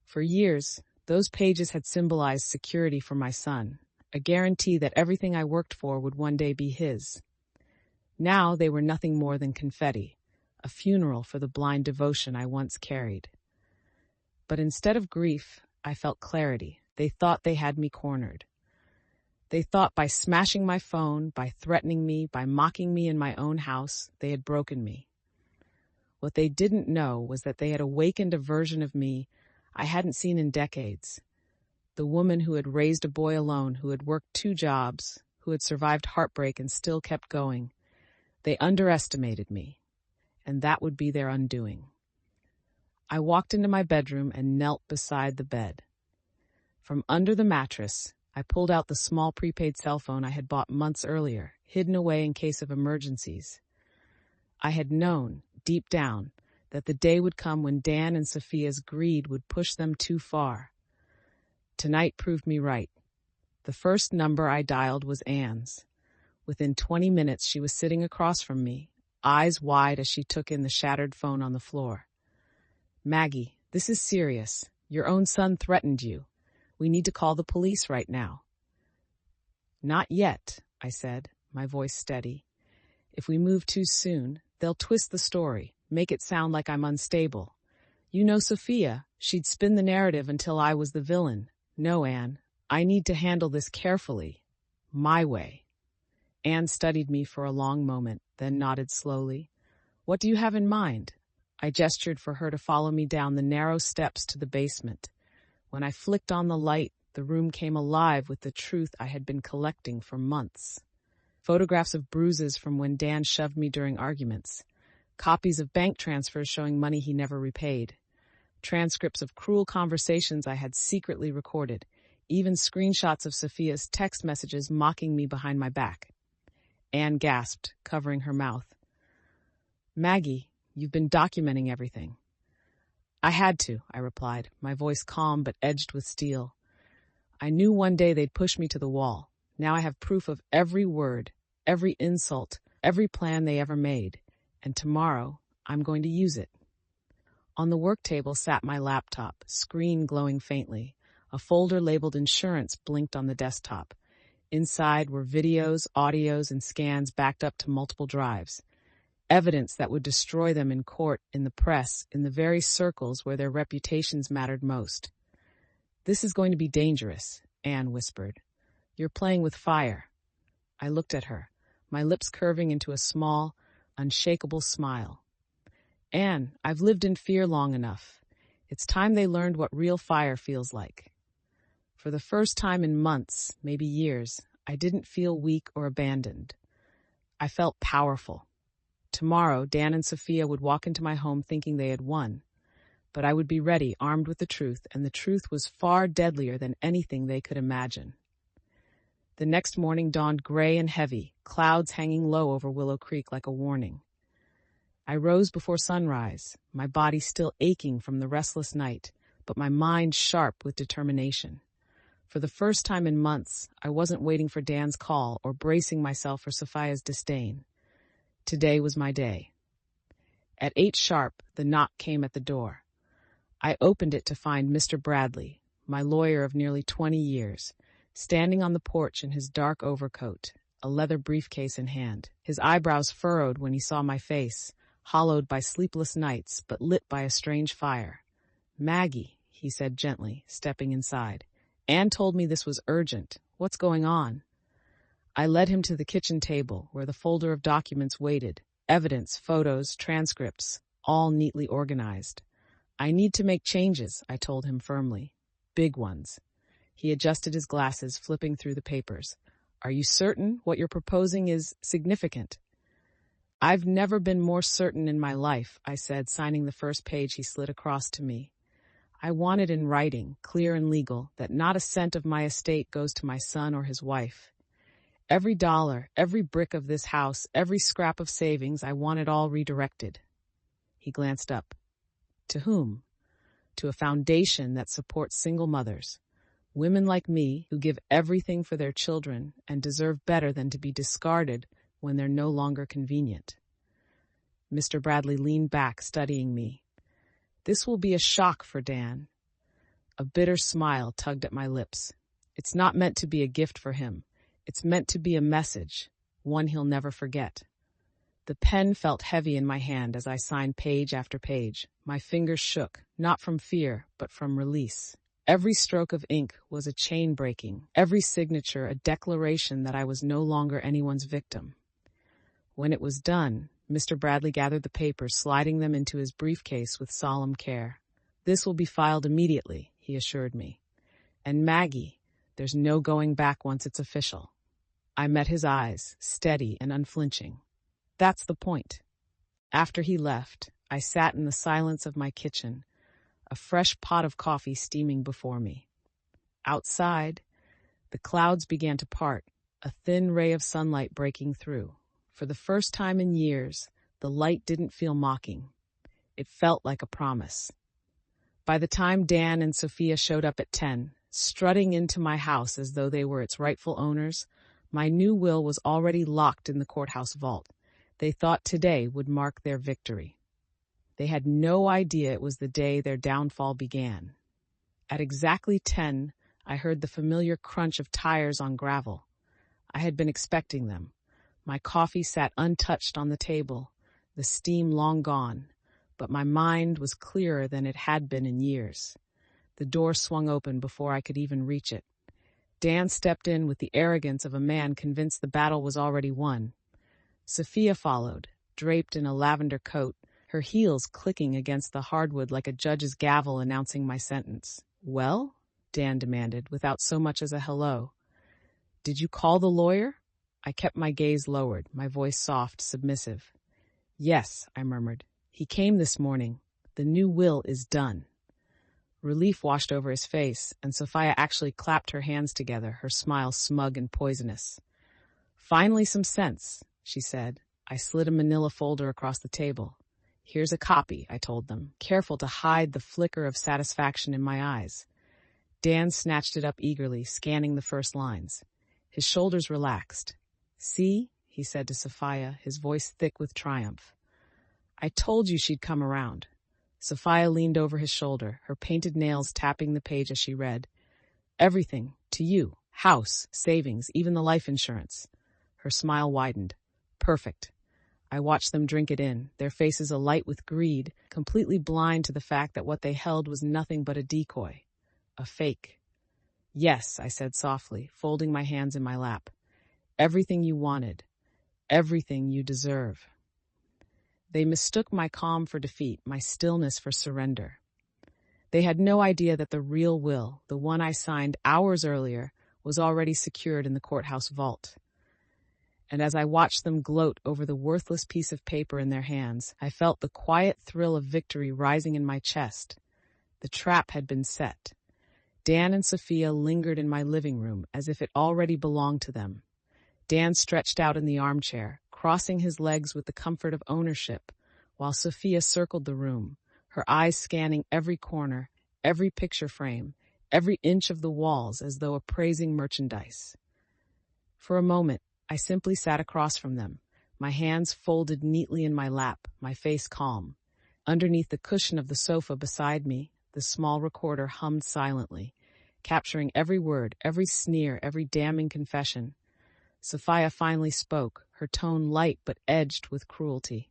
For years, those pages had symbolized security for my son, a guarantee that everything I worked for would one day be his. Now they were nothing more than confetti, a funeral for the blind devotion I once carried. But instead of grief, I felt clarity. They thought they had me cornered. They thought by smashing my phone, by threatening me, by mocking me in my own house, they had broken me. What they didn't know was that they had awakened a version of me I hadn't seen in decades. The woman who had raised a boy alone, who had worked 2 jobs, who had survived heartbreak and still kept going. They underestimated me, and that would be their undoing. I walked into my bedroom and knelt beside the bed. From under the mattress, I pulled out the small prepaid cell phone I had bought months earlier, hidden away in case of emergencies. I had known, deep down, that the day would come when Dan and Sophia's greed would push them too far. Tonight proved me right. The first number I dialed was Anne's. Within 20 minutes, she was sitting across from me, eyes wide as she took in the shattered phone on the floor. Maggie, this is serious. Your own son threatened you. We need to call the police right now. Not yet, I said, my voice steady. If we move too soon, they'll twist the story, make it sound like I'm unstable. You know Sophia, she'd spin the narrative until I was the villain. No, Anne, I need to handle this carefully. My way. Anne studied me for a long moment, then nodded slowly. What do you have in mind? I gestured for her to follow me down the narrow steps to the basement. When I flicked on the light, the room came alive with the truth I had been collecting for months. Photographs of bruises from when Dan shoved me during arguments. Copies of bank transfers showing money he never repaid. Transcripts of cruel conversations I had secretly recorded. Even screenshots of Sophia's text messages mocking me behind my back. Anne gasped, covering her mouth. Maggie, you've been documenting everything. I had to, I replied, my voice calm but edged with steel. I knew one day they'd push me to the wall. Now I have proof of every word, every insult, every plan they ever made. And tomorrow, I'm going to use it. On the work table sat my laptop, screen glowing faintly. A folder labeled insurance blinked on the desktop. Inside were videos, audios, and scans backed up to multiple drives. Evidence that would destroy them in court, in the press, in the very circles where their reputations mattered most. This is going to be dangerous, Anne whispered. You're playing with fire. I looked at her, my lips curving into a small, unshakable smile. Anne, I've lived in fear long enough. It's time they learned what real fire feels like. For the first time in months, maybe years, I didn't feel weak or abandoned. I felt powerful. Tomorrow, Dan and Sophia would walk into my home thinking they had won. But I would be ready, armed with the truth, and the truth was far deadlier than anything they could imagine. The next morning dawned gray and heavy, clouds hanging low over Willow Creek like a warning. I rose before sunrise, my body still aching from the restless night, but my mind sharp with determination. For the first time in months, I wasn't waiting for Dan's call or bracing myself for Sophia's disdain. Today was my day. At 8 sharp, the knock came at the door. I opened it to find Mr. Bradley, my lawyer of nearly 20 years, standing on the porch in his dark overcoat, a leather briefcase in hand. His eyebrows furrowed when he saw my face, hollowed by sleepless nights but lit by a strange fire. "Maggie," he said gently, stepping inside. "Anne told me this was urgent. What's going on?" I led him to the kitchen table, where the folder of documents waited. Evidence, photos, transcripts, all neatly organized. "I need to make changes," I told him firmly. "Big ones." He adjusted his glasses, flipping through the papers. "Are you certain what you're proposing is significant?" "I've never been more certain in my life," I said, signing the first page he slid across to me. "I want it in writing, clear and legal, that not a cent of my estate goes to my son or his wife. Every dollar, every brick of this house, every scrap of savings, I want it all redirected." He glanced up. "To whom?" "To a foundation that supports single mothers. Women like me who give everything for their children and deserve better than to be discarded when they're no longer convenient." Mr. Bradley leaned back, studying me. "This will be a shock for Dan." A bitter smile tugged at my lips. "It's not meant to be a gift for him. It's meant to be a message, one he'll never forget." The pen felt heavy in my hand as I signed page after page. My fingers shook, not from fear, but from release. Every stroke of ink was a chain breaking, every signature a declaration that I was no longer anyone's victim. When it was done, Mr. Bradley gathered the papers, sliding them into his briefcase with solemn care. "This will be filed immediately," he assured me. "And Maggie, there's no going back once it's official." I met his eyes, steady and unflinching. "That's the point." After he left, I sat in the silence of my kitchen, a fresh pot of coffee steaming before me. Outside, the clouds began to part, a thin ray of sunlight breaking through. For the first time in years, the light didn't feel mocking. It felt like a promise. By the time Dan and Sophia showed up at 10, strutting into my house as though they were its rightful owners, my new will was already locked in the courthouse vault. They thought today would mark their victory. They had no idea it was the day their downfall began. At exactly 10, I heard the familiar crunch of tires on gravel. I had been expecting them. My coffee sat untouched on the table, the steam long gone, but my mind was clearer than it had been in years. The door swung open before I could even reach it. Dan stepped in with the arrogance of a man convinced the battle was already won. Sophia followed, draped in a lavender coat, her heels clicking against the hardwood like a judge's gavel announcing my sentence. "Well?" Dan demanded, without so much as a hello. "Did you call the lawyer?" I kept my gaze lowered, my voice soft, submissive. "Yes," I murmured. "He came this morning. The new will is done." Relief washed over his face, and Sophia actually clapped her hands together, her smile smug and poisonous. "Finally some sense," she said. I slid a manila folder across the table. "Here's a copy," I told them, careful to hide the flicker of satisfaction in my eyes. Dan snatched it up eagerly, scanning the first lines. His shoulders relaxed. "See?" he said to Sophia, his voice thick with triumph. "I told you she'd come around." Sophia leaned over his shoulder, her painted nails tapping the page as she read. "Everything, to you. House, savings, even the life insurance." Her smile widened. "Perfect." I watched them drink it in, their faces alight with greed, completely blind to the fact that what they held was nothing but a decoy. A fake. "Yes," I said softly, folding my hands in my lap. "Everything you wanted. Everything you deserve." They mistook my calm for defeat, my stillness for surrender. They had no idea that the real will, the one I signed hours earlier, was already secured in the courthouse vault. And as I watched them gloat over the worthless piece of paper in their hands, I felt the quiet thrill of victory rising in my chest. The trap had been set. Dan and Sophia lingered in my living room as if it already belonged to them. Dan stretched out in the armchair, crossing his legs with the comfort of ownership, while Sophia circled the room, her eyes scanning every corner, every picture frame, every inch of the walls as though appraising merchandise. For a moment, I simply sat across from them, my hands folded neatly in my lap, my face calm. Underneath the cushion of the sofa beside me, the small recorder hummed silently, capturing every word, every sneer, every damning confession. Sophia finally spoke, her tone light but edged with cruelty.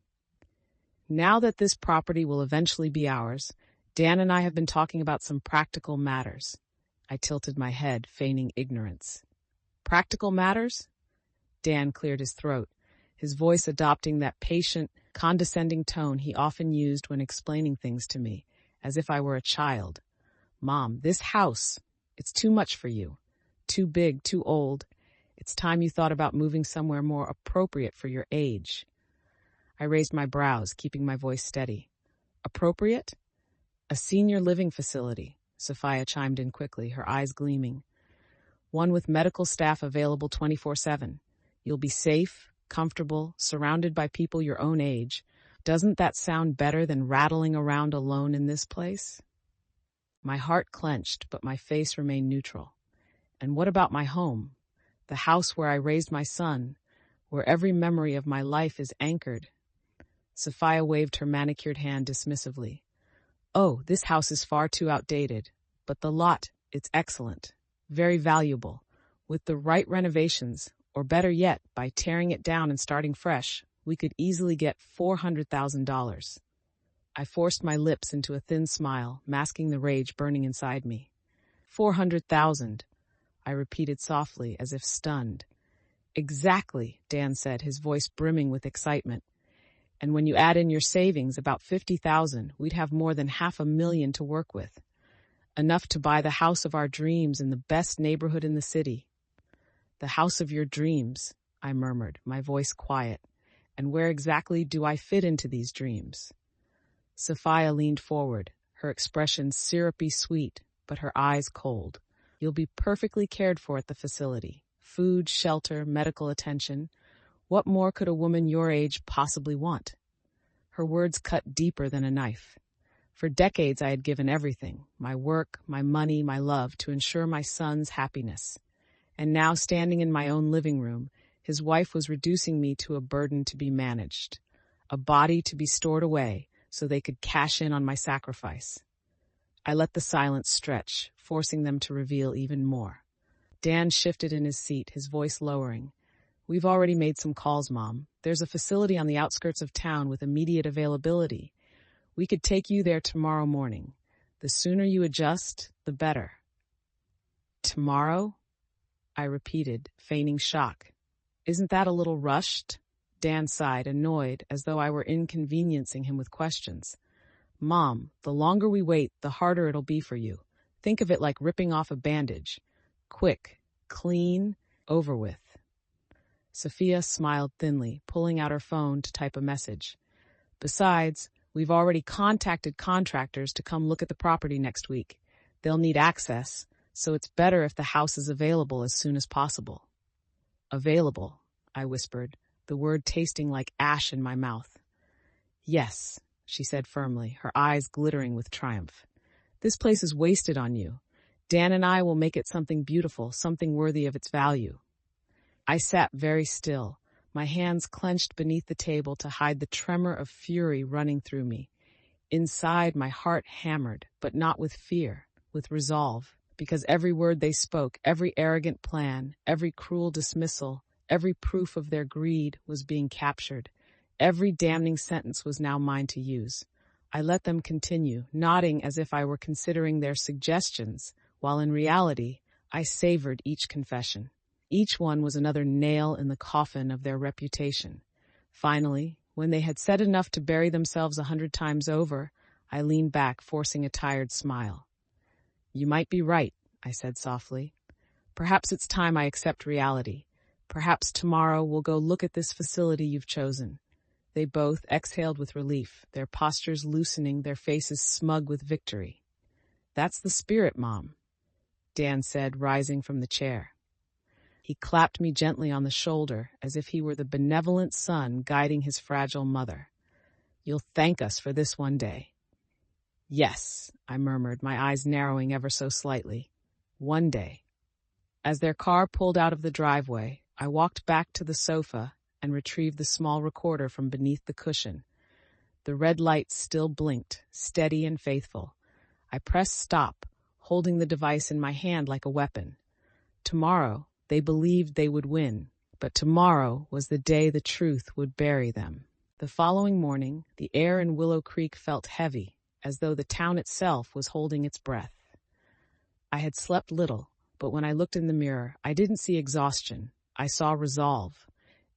Now that this property will eventually be ours, Dan and I have been talking about some practical matters. I tilted my head, feigning ignorance. Practical matters? Dan cleared his throat, his voice adopting that patient, condescending tone he often used when explaining things to me, as if I were a child. Mom, this house, it's too much for you. Too big, too old. It's time you thought about moving somewhere more appropriate for your age. I raised my brows, keeping my voice steady. Appropriate? A senior living facility, Sophia chimed in quickly, her eyes gleaming. One with medical staff available 24/7. You'll be safe, comfortable, surrounded by people your own age. Doesn't that sound better than rattling around alone in this place? My heart clenched, but my face remained neutral. And what about my home? The house where I raised my son, where every memory of my life is anchored. Sophia waved her manicured hand dismissively. Oh, this house is far too outdated, but the lot, it's excellent, very valuable. With the right renovations, or better yet, by tearing it down and starting fresh, we could easily get $400,000. I forced my lips into a thin smile, masking the rage burning inside me. 400,000, I repeated softly, as if stunned. Exactly, Dan said, his voice brimming with excitement. And when you add in your savings, about 50,000, we'd have more than $500,000 to work with. Enough to buy the house of our dreams in the best neighborhood in the city. The house of your dreams, I murmured, my voice quiet. And where exactly do I fit into these dreams? Sophia leaned forward, her expression syrupy sweet, but her eyes cold. You'll be perfectly cared for at the facility. Food, shelter, medical attention. What more could a woman your age possibly want? Her words cut deeper than a knife. For decades I had given everything, my work, my money, my love, to ensure my son's happiness. And now, standing in my own living room, his wife was reducing me to a burden to be managed, a body to be stored away so they could cash in on my sacrifice. I let the silence stretch, forcing them to reveal even more. Dan shifted in his seat, his voice lowering. We've already made some calls, Mom. There's a facility on the outskirts of town with immediate availability. We could take you there tomorrow morning. The sooner you adjust, the better. Tomorrow? I repeated, feigning shock. Isn't that a little rushed? Dan sighed, annoyed, as though I were inconveniencing him with questions. Mom, the longer we wait, the harder it'll be for you. Think of it like ripping off a bandage. Quick, clean, over with. Sophia smiled thinly, pulling out her phone to type a message. Besides, we've already contacted contractors to come look at the property next week. They'll need access, so it's better if the house is available as soon as possible. Available, I whispered, the word tasting like ash in my mouth. Yes, she said firmly, her eyes glittering with triumph. This place is wasted on you. Dan and I will make it something beautiful, something worthy of its value. I sat very still, my hands clenched beneath the table to hide the tremor of fury running through me. Inside, my heart hammered, but not with fear, with resolve, because every word they spoke, every arrogant plan, every cruel dismissal, every proof of their greed was being captured. Every damning sentence was now mine to use. I let them continue, nodding as if I were considering their suggestions, while in reality, I savored each confession. Each one was another nail in the coffin of their reputation. Finally, when they had said enough to bury themselves 100 times over, I leaned back, forcing a tired smile. You might be right, I said softly. Perhaps it's time I accept reality. Perhaps tomorrow we'll go look at this facility you've chosen. They both exhaled with relief, their postures loosening, their faces smug with victory. That's the spirit, Mom, Dan said, rising from the chair. He clapped me gently on the shoulder as if he were the benevolent son guiding his fragile mother. You'll thank us for this one day. Yes, I murmured, my eyes narrowing ever so slightly. One day. As their car pulled out of the driveway, I walked back to the sofa and retrieved the small recorder from beneath the cushion. The red light still blinked, steady and faithful. I pressed stop, holding the device in my hand like a weapon. Tomorrow, they believed they would win, but tomorrow was the day the truth would bury them. The following morning, the air in Willow Creek felt heavy, as though the town itself was holding its breath. I had slept little, but when I looked in the mirror, I didn't see exhaustion. I saw resolve.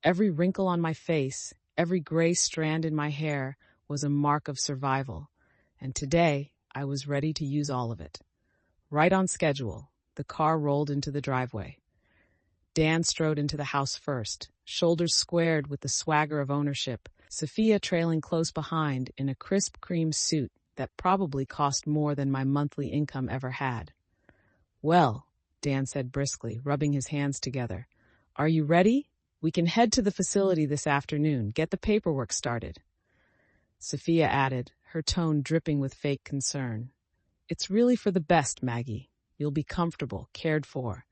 Every wrinkle on my face, every gray strand in my hair was a mark of survival, and today I was ready to use all of it. Right on schedule, the car rolled into the driveway. Dan strode into the house first, shoulders squared with the swagger of ownership, Sophia trailing close behind in a crisp cream suit that probably cost more than my monthly income ever had. Well, Dan said briskly, rubbing his hands together, are you ready? We can head to the facility this afternoon, get the paperwork started. Sophia added, her tone dripping with fake concern. It's really for the best, Maggie. You'll be comfortable, cared for.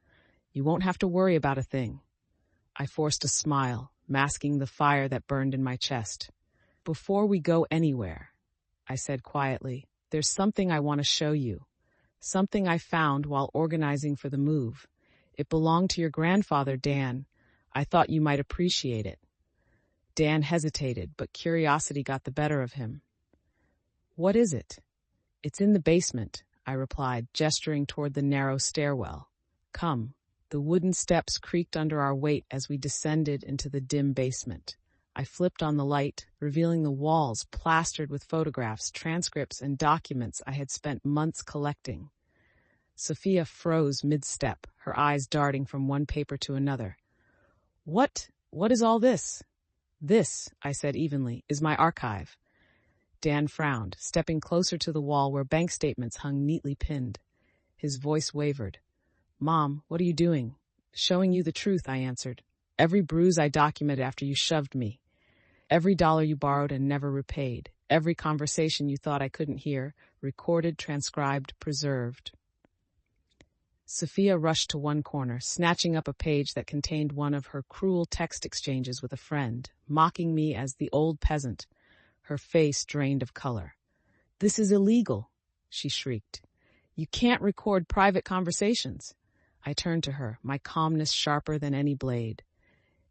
You won't have to worry about a thing. I forced a smile, masking the fire that burned in my chest. Before we go anywhere, I said quietly, there's something I want to show you. Something I found while organizing for the move. It belonged to your grandfather, Dan. I thought you might appreciate it. Dan hesitated, but curiosity got the better of him. What is it? It's in the basement, I replied, gesturing toward the narrow stairwell. Come. The wooden steps creaked under our weight as we descended into the dim basement. I flipped on the light, revealing the walls plastered with photographs, transcripts, and documents I had spent months collecting. Sophia froze mid-step, her eyes darting from one paper to another. What is all this? This, I said evenly, is my archive. Dan frowned, stepping closer to the wall where bank statements hung neatly pinned. His voice wavered. Mom, what are you doing? Showing you the truth, I answered. Every bruise I documented after you shoved me. Every dollar you borrowed and never repaid. Every conversation you thought I couldn't hear, recorded, transcribed, preserved. Sophia rushed to one corner, snatching up a page that contained one of her cruel text exchanges with a friend, mocking me as the old peasant, her face drained of color. This is illegal, she shrieked. You can't record private conversations. I turned to her, my calmness sharper than any blade.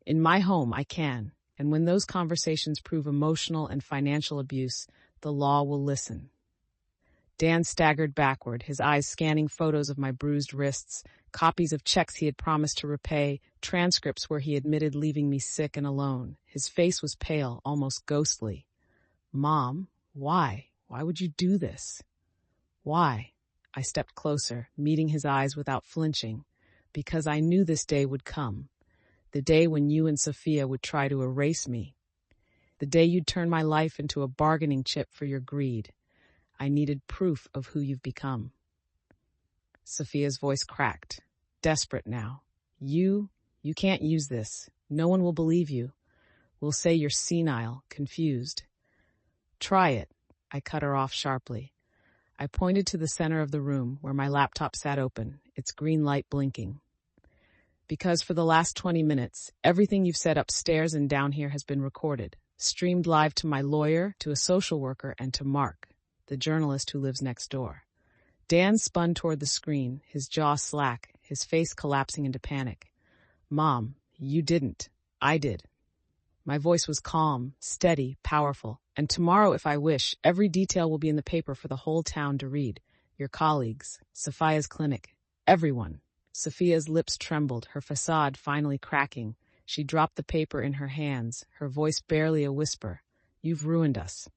In my home, I can, and when those conversations prove emotional and financial abuse, the law will listen. Dan staggered backward, his eyes scanning photos of my bruised wrists, copies of checks he had promised to repay, transcripts where he admitted leaving me sick and alone. His face was pale, almost ghostly. Mom, why? Why would you do this? Why? I stepped closer, meeting his eyes without flinching, because I knew this day would come. The day when you and Sophia would try to erase me. The day you'd turn my life into a bargaining chip for your greed. I needed proof of who you've become. Sophia's voice cracked, desperate now. You can't use this. No one will believe you. We'll say you're senile, confused. Try it, I cut her off sharply. I pointed to the center of the room where my laptop sat open, its green light blinking. Because for the last 20 minutes, everything you've said upstairs and down here has been recorded, streamed live to my lawyer, to a social worker, and to Mark, the journalist who lives next door. Dan spun toward the screen, his jaw slack, his face collapsing into panic. Mom, you didn't. I did. My voice was calm, steady, powerful. And tomorrow, if I wish, every detail will be in the paper for the whole town to read. Your colleagues, Sophia's clinic, everyone. Sophia's lips trembled, her facade finally cracking. She dropped the paper in her hands, her voice barely a whisper. You've ruined us.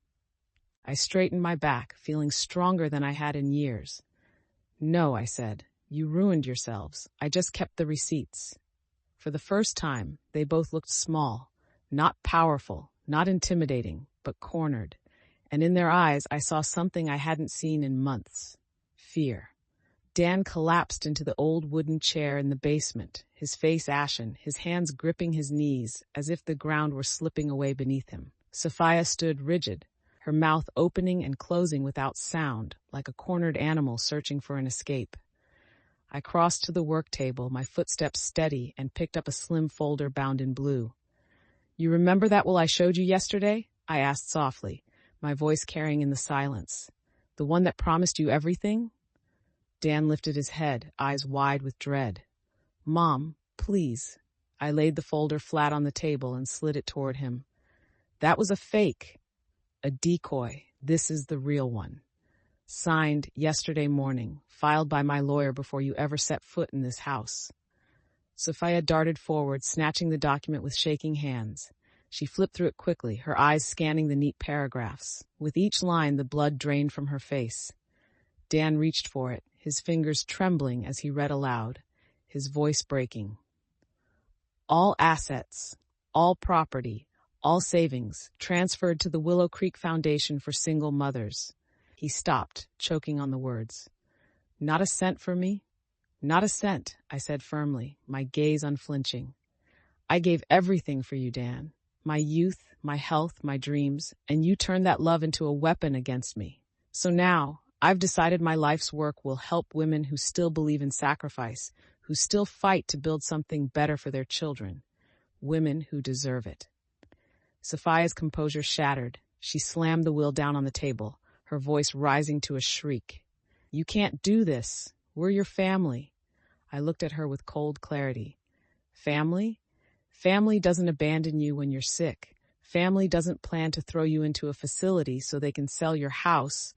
I straightened my back, feeling stronger than I had in years. No, I said. You ruined yourselves. I just kept the receipts. For the first time, they both looked small, not powerful, not intimidating, but cornered. And in their eyes, I saw something I hadn't seen in months. fear. Dan collapsed into the old wooden chair in the basement, his face ashen, his hands gripping his knees as if the ground were slipping away beneath him. Sophia stood rigid, her mouth opening and closing without sound, like a cornered animal searching for an escape. I crossed to the work table, my footsteps steady, and picked up a slim folder bound in blue. "You remember that will I showed you yesterday?" I asked softly, my voice carrying in the silence. "The one that promised you everything?" Dan lifted his head, eyes wide with dread. "Mom, please." I laid the folder flat on the table and slid it toward him. "That was a fake. A decoy. This is the real one. Signed yesterday morning, filed by my lawyer before you ever set foot in this house." Sophia darted forward, snatching the document with shaking hands. She flipped through it quickly, her eyes scanning the neat paragraphs. With each line, the blood drained from her face. Dan reached for it, his fingers trembling as he read aloud, his voice breaking. "All assets, all property, all savings, transferred to the Willow Creek Foundation for Single Mothers." He stopped, choking on the words. "Not a cent for me?" "Not a cent," I said firmly, my gaze unflinching. "I gave everything for you, Dan. My youth, my health, my dreams, and you turned that love into a weapon against me. So now, I've decided my life's work will help women who still believe in sacrifice, who still fight to build something better for their children. Women who deserve it." Sophia's composure shattered. She slammed the will down on the table, her voice rising to a shriek. "You can't do this. We're your family." I looked at her with cold clarity. "Family? Family doesn't abandon you when you're sick. Family doesn't plan to throw you into a facility so they can sell your house.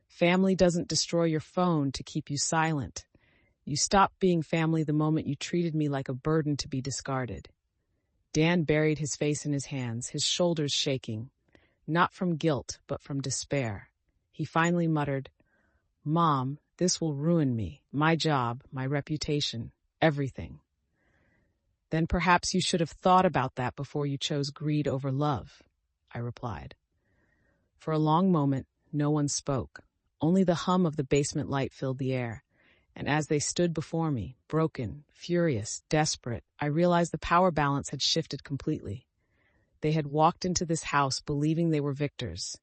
Family doesn't destroy your phone to keep you silent. You stopped being family the moment you treated me like a burden to be discarded." Dan buried his face in his hands, his shoulders shaking, not from guilt, but from despair. He finally muttered, "Mom, this will ruin me, my job, my reputation, everything." "Then perhaps you should have thought about that before you chose greed over love," I replied. For a long moment, no one spoke. Only the hum of the basement light filled the air. And as they stood before me, broken, furious, desperate, I realized the power balance had shifted completely. They had walked into this house believing they were victors.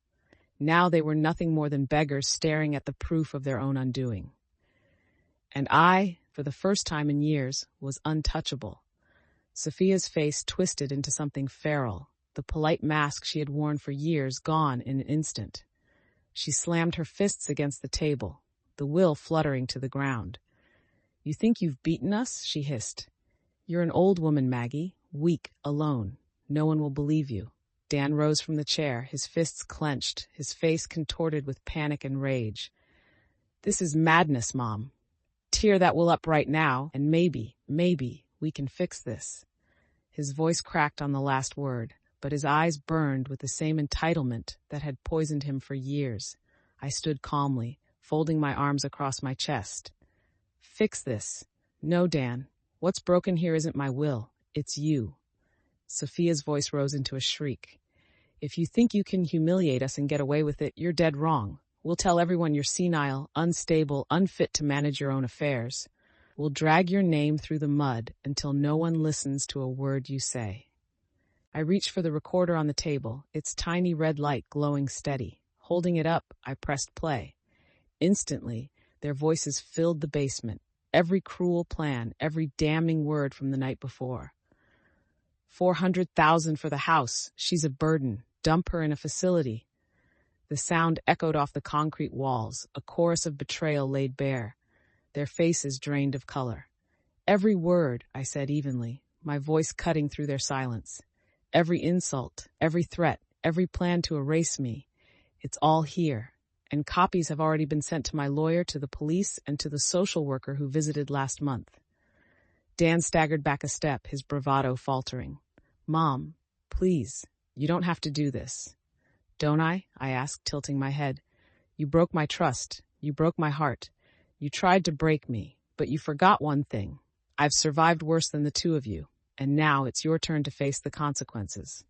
Now they were nothing more than beggars staring at the proof of their own undoing. And I, for the first time in years, was untouchable. Sophia's face twisted into something feral, the polite mask she had worn for years gone in an instant. She slammed her fists against the table, the will fluttering to the ground. "You think you've beaten us?" she hissed. "You're an old woman, Maggie, weak, alone. No one will believe you." Dan rose from the chair, his fists clenched, his face contorted with panic and rage. "This is madness, Mom. Tear that will up right now, and maybe, we can fix this." His voice cracked on the last word, but his eyes burned with the same entitlement that had poisoned him for years. I stood calmly, folding my arms across my chest. "Fix this. No, Dan. What's broken here isn't my will. It's you." Sophia's voice rose into a shriek. "If you think you can humiliate us and get away with it, you're dead wrong. We'll tell everyone you're senile, unstable, unfit to manage your own affairs. We'll drag your name through the mud until no one listens to a word you say." I reached for the recorder on the table, its tiny red light glowing steady. Holding it up, I pressed play. Instantly, their voices filled the basement, every cruel plan, every damning word from the night before. 400,000 for the house. She's a burden. Dump her in a facility. The sound echoed off the concrete walls, a chorus of betrayal laid bare, their faces drained of color. "Every word," I said evenly, my voice cutting through their silence. "Every insult, every threat, every plan to erase me. It's all here. And copies have already been sent to my lawyer, to the police, and to the social worker who visited last month." Dan staggered back a step, his bravado faltering. "Mom, please, you don't have to do this." "Don't I?" I asked, tilting my head. "You broke my trust. You broke my heart. You tried to break me, but you forgot one thing. I've survived worse than the two of you, and now it's your turn to face the consequences."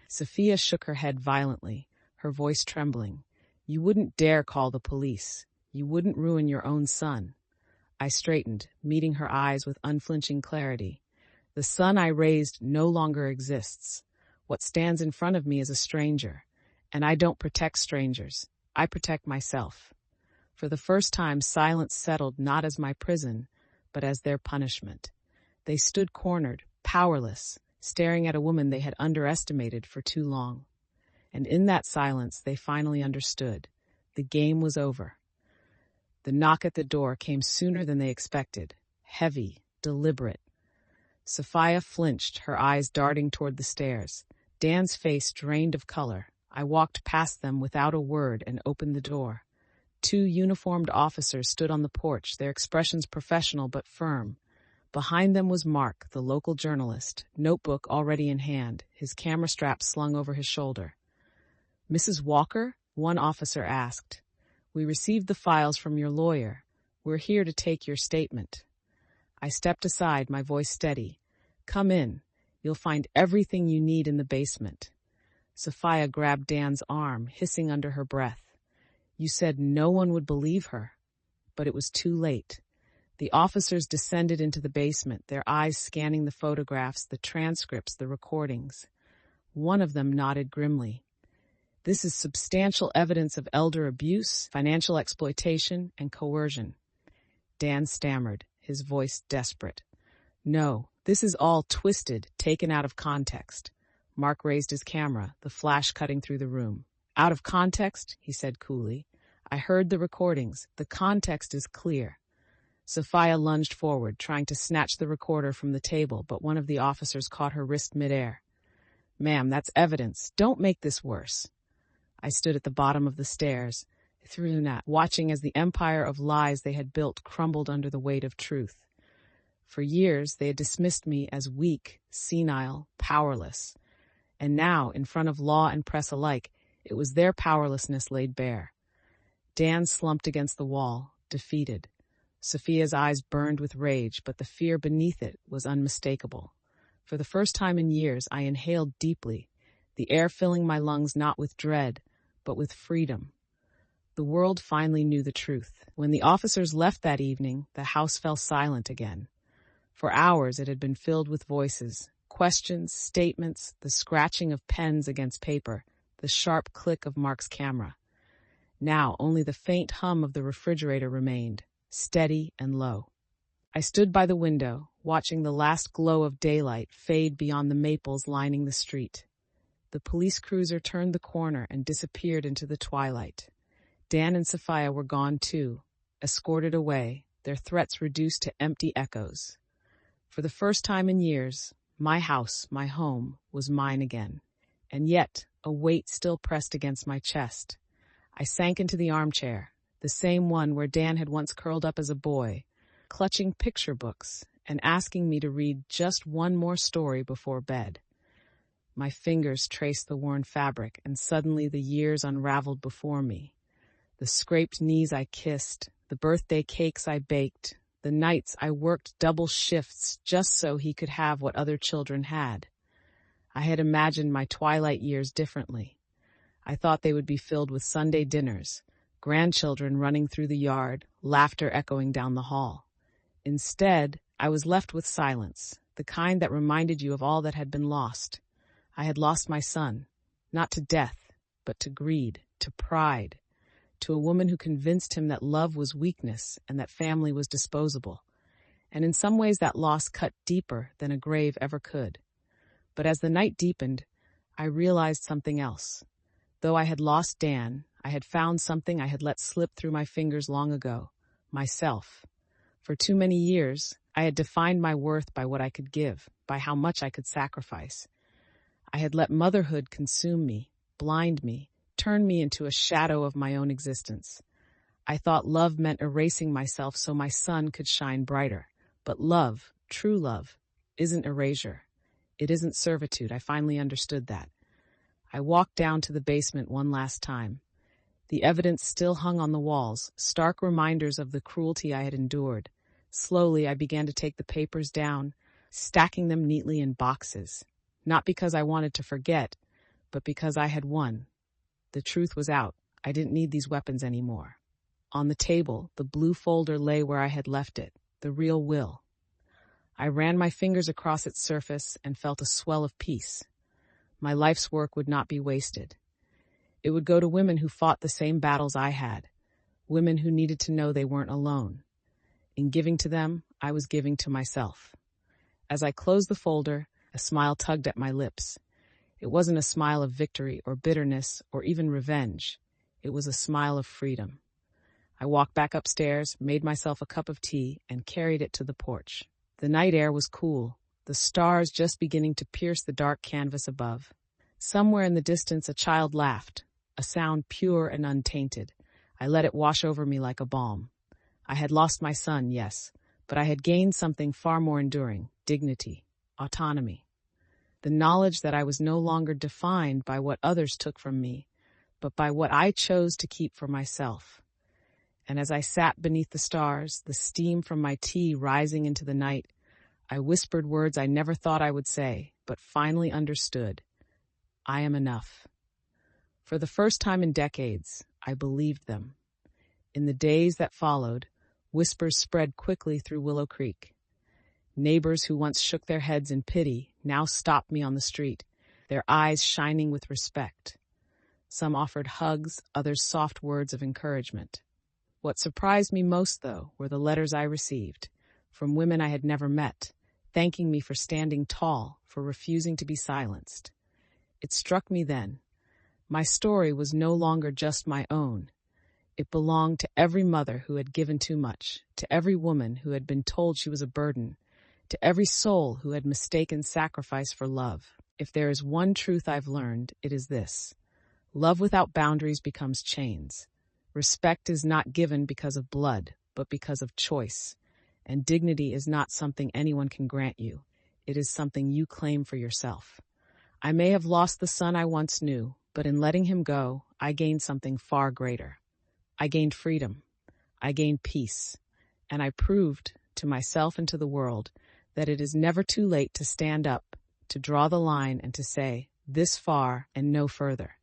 Sophia shook her head violently, her voice trembling. "You wouldn't dare call the police. You wouldn't ruin your own son. I straightened, meeting her eyes with unflinching clarity. The son I raised no longer exists. What stands in front of me is a stranger, and I don't protect strangers. I protect myself. For the first time, silence settled not as my prison, but as their punishment. They stood cornered, powerless, staring at a woman they had underestimated for too long. And in that silence, they finally understood. The game was over. The knock at the door came sooner than they expected, heavy, deliberate. Sophia flinched, her eyes darting toward the stairs. Dan's face drained of color. I walked past them without a word and opened the door. 2 uniformed officers stood on the porch, their expressions professional but firm. Behind them was Mark, the local journalist, notebook already in hand, his camera strap slung over his shoulder. "Mrs. Walker?" one officer asked. "We received the files from your lawyer. We're here to take your statement." I stepped aside, my voice steady. "Come in. You'll find everything you need in the basement." Sophia grabbed Dan's arm, hissing under her breath. "You said no one would believe her." But it was too late. The officers descended into the basement, their eyes scanning the photographs, the transcripts, the recordings. One of them nodded grimly. "This is substantial evidence of elder abuse, financial exploitation, and coercion." Dan stammered, his voice desperate. "No, this is all twisted, taken out of context." Mark raised his camera, the flash cutting through the room. "Out of context?" he said coolly. "I heard the recordings. The context is clear." Sophia lunged forward, trying to snatch the recorder from the table, but one of the officers caught her wrist midair. "Ma'am, that's evidence. Don't make this worse." I stood at the bottom of the stairs, through that, watching as the empire of lies they had built crumbled under the weight of truth. For years, they had dismissed me as weak, senile, powerless. And now, in front of law and press alike, it was their powerlessness laid bare. Dan slumped against the wall, defeated. Sophia's eyes burned with rage, but the fear beneath it was unmistakable. For the first time in years, I inhaled deeply, the air filling my lungs not with dread, but with freedom. The world finally knew the truth. When the officers left that evening, the house fell silent again. For hours it had been filled with voices, questions, statements, the scratching of pens against paper, the sharp click of Mark's camera. Now only the faint hum of the refrigerator remained, steady and low. I stood by the window, watching the last glow of daylight fade beyond the maples lining the street. The police cruiser turned the corner and disappeared into the twilight. Dan and Sophia were gone too, escorted away, their threats reduced to empty echoes. For the first time in years, my house, my home, was mine again. And yet, a weight still pressed against my chest. I sank into the armchair, the same one where Dan had once curled up as a boy, clutching picture books and asking me to read just one more story before bed. My fingers traced the worn fabric, and suddenly the years unraveled before me. The scraped knees I kissed, the birthday cakes I baked, the nights I worked double shifts just so he could have what other children had. I had imagined my twilight years differently. I thought they would be filled with Sunday dinners, grandchildren running through the yard, laughter echoing down the hall. Instead, I was left with silence, the kind that reminded you of all that had been lost. I had lost my son, not to death, but to greed, to pride, to a woman who convinced him that love was weakness and that family was disposable. And in some ways that loss cut deeper than a grave ever could. But as the night deepened, I realized something else. Though I had lost Dan, I had found something I had let slip through my fingers long ago, myself. For too many years, I had defined my worth by what I could give, by how much I could sacrifice. I had let motherhood consume me, blind me, turn me into a shadow of my own existence. I thought love meant erasing myself so my son could shine brighter. But love, true love, isn't erasure. It isn't servitude. I finally understood that. I walked down to the basement one last time. The evidence still hung on the walls, stark reminders of the cruelty I had endured. Slowly, I began to take the papers down, stacking them neatly in boxes. Not because I wanted to forget, but because I had won. The truth was out. I didn't need these weapons anymore. On the table, the blue folder lay where I had left it, the real will. I ran my fingers across its surface and felt a swell of peace. My life's work would not be wasted. It would go to women who fought the same battles I had, women who needed to know they weren't alone. In giving to them, I was giving to myself. As I closed the folder, a smile tugged at my lips. It wasn't a smile of victory or bitterness or even revenge. It was a smile of freedom. I walked back upstairs, made myself a cup of tea, and carried it to the porch. The night air was cool, the stars just beginning to pierce the dark canvas above. Somewhere in the distance, a child laughed, a sound pure and untainted. I let it wash over me like a balm. I had lost my son, yes, but I had gained something far more enduring: dignity, autonomy. The knowledge that I was no longer defined by what others took from me, but by what I chose to keep for myself. And as I sat beneath the stars, the steam from my tea rising into the night, I whispered words I never thought I would say, but finally understood. I am enough. For the first time in decades, I believed them. In the days that followed, whispers spread quickly through Willow Creek. Neighbors who once shook their heads in pity now stopped me on the street, their eyes shining with respect. Some offered hugs, others soft words of encouragement. What surprised me most, though, were the letters I received, from women I had never met, thanking me for standing tall, for refusing to be silenced. It struck me then. My story was no longer just my own. It belonged to every mother who had given too much, to every woman who had been told she was a burden, to every soul who had mistaken sacrifice for love. If there is one truth I've learned, it is this: love without boundaries becomes chains. Respect is not given because of blood, but because of choice. And dignity is not something anyone can grant you. It is something you claim for yourself. I may have lost the son I once knew, but in letting him go, I gained something far greater. I gained freedom. I gained peace. And I proved, to myself and to the world, that it is never too late to stand up, to draw the line, and to say, this far and no further.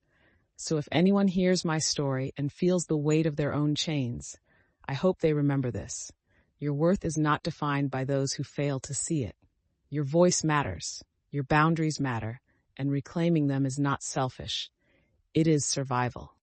So if anyone hears my story and feels the weight of their own chains, I hope they remember this. Your worth is not defined by those who fail to see it. Your voice matters, your boundaries matter, and reclaiming them is not selfish. It is survival.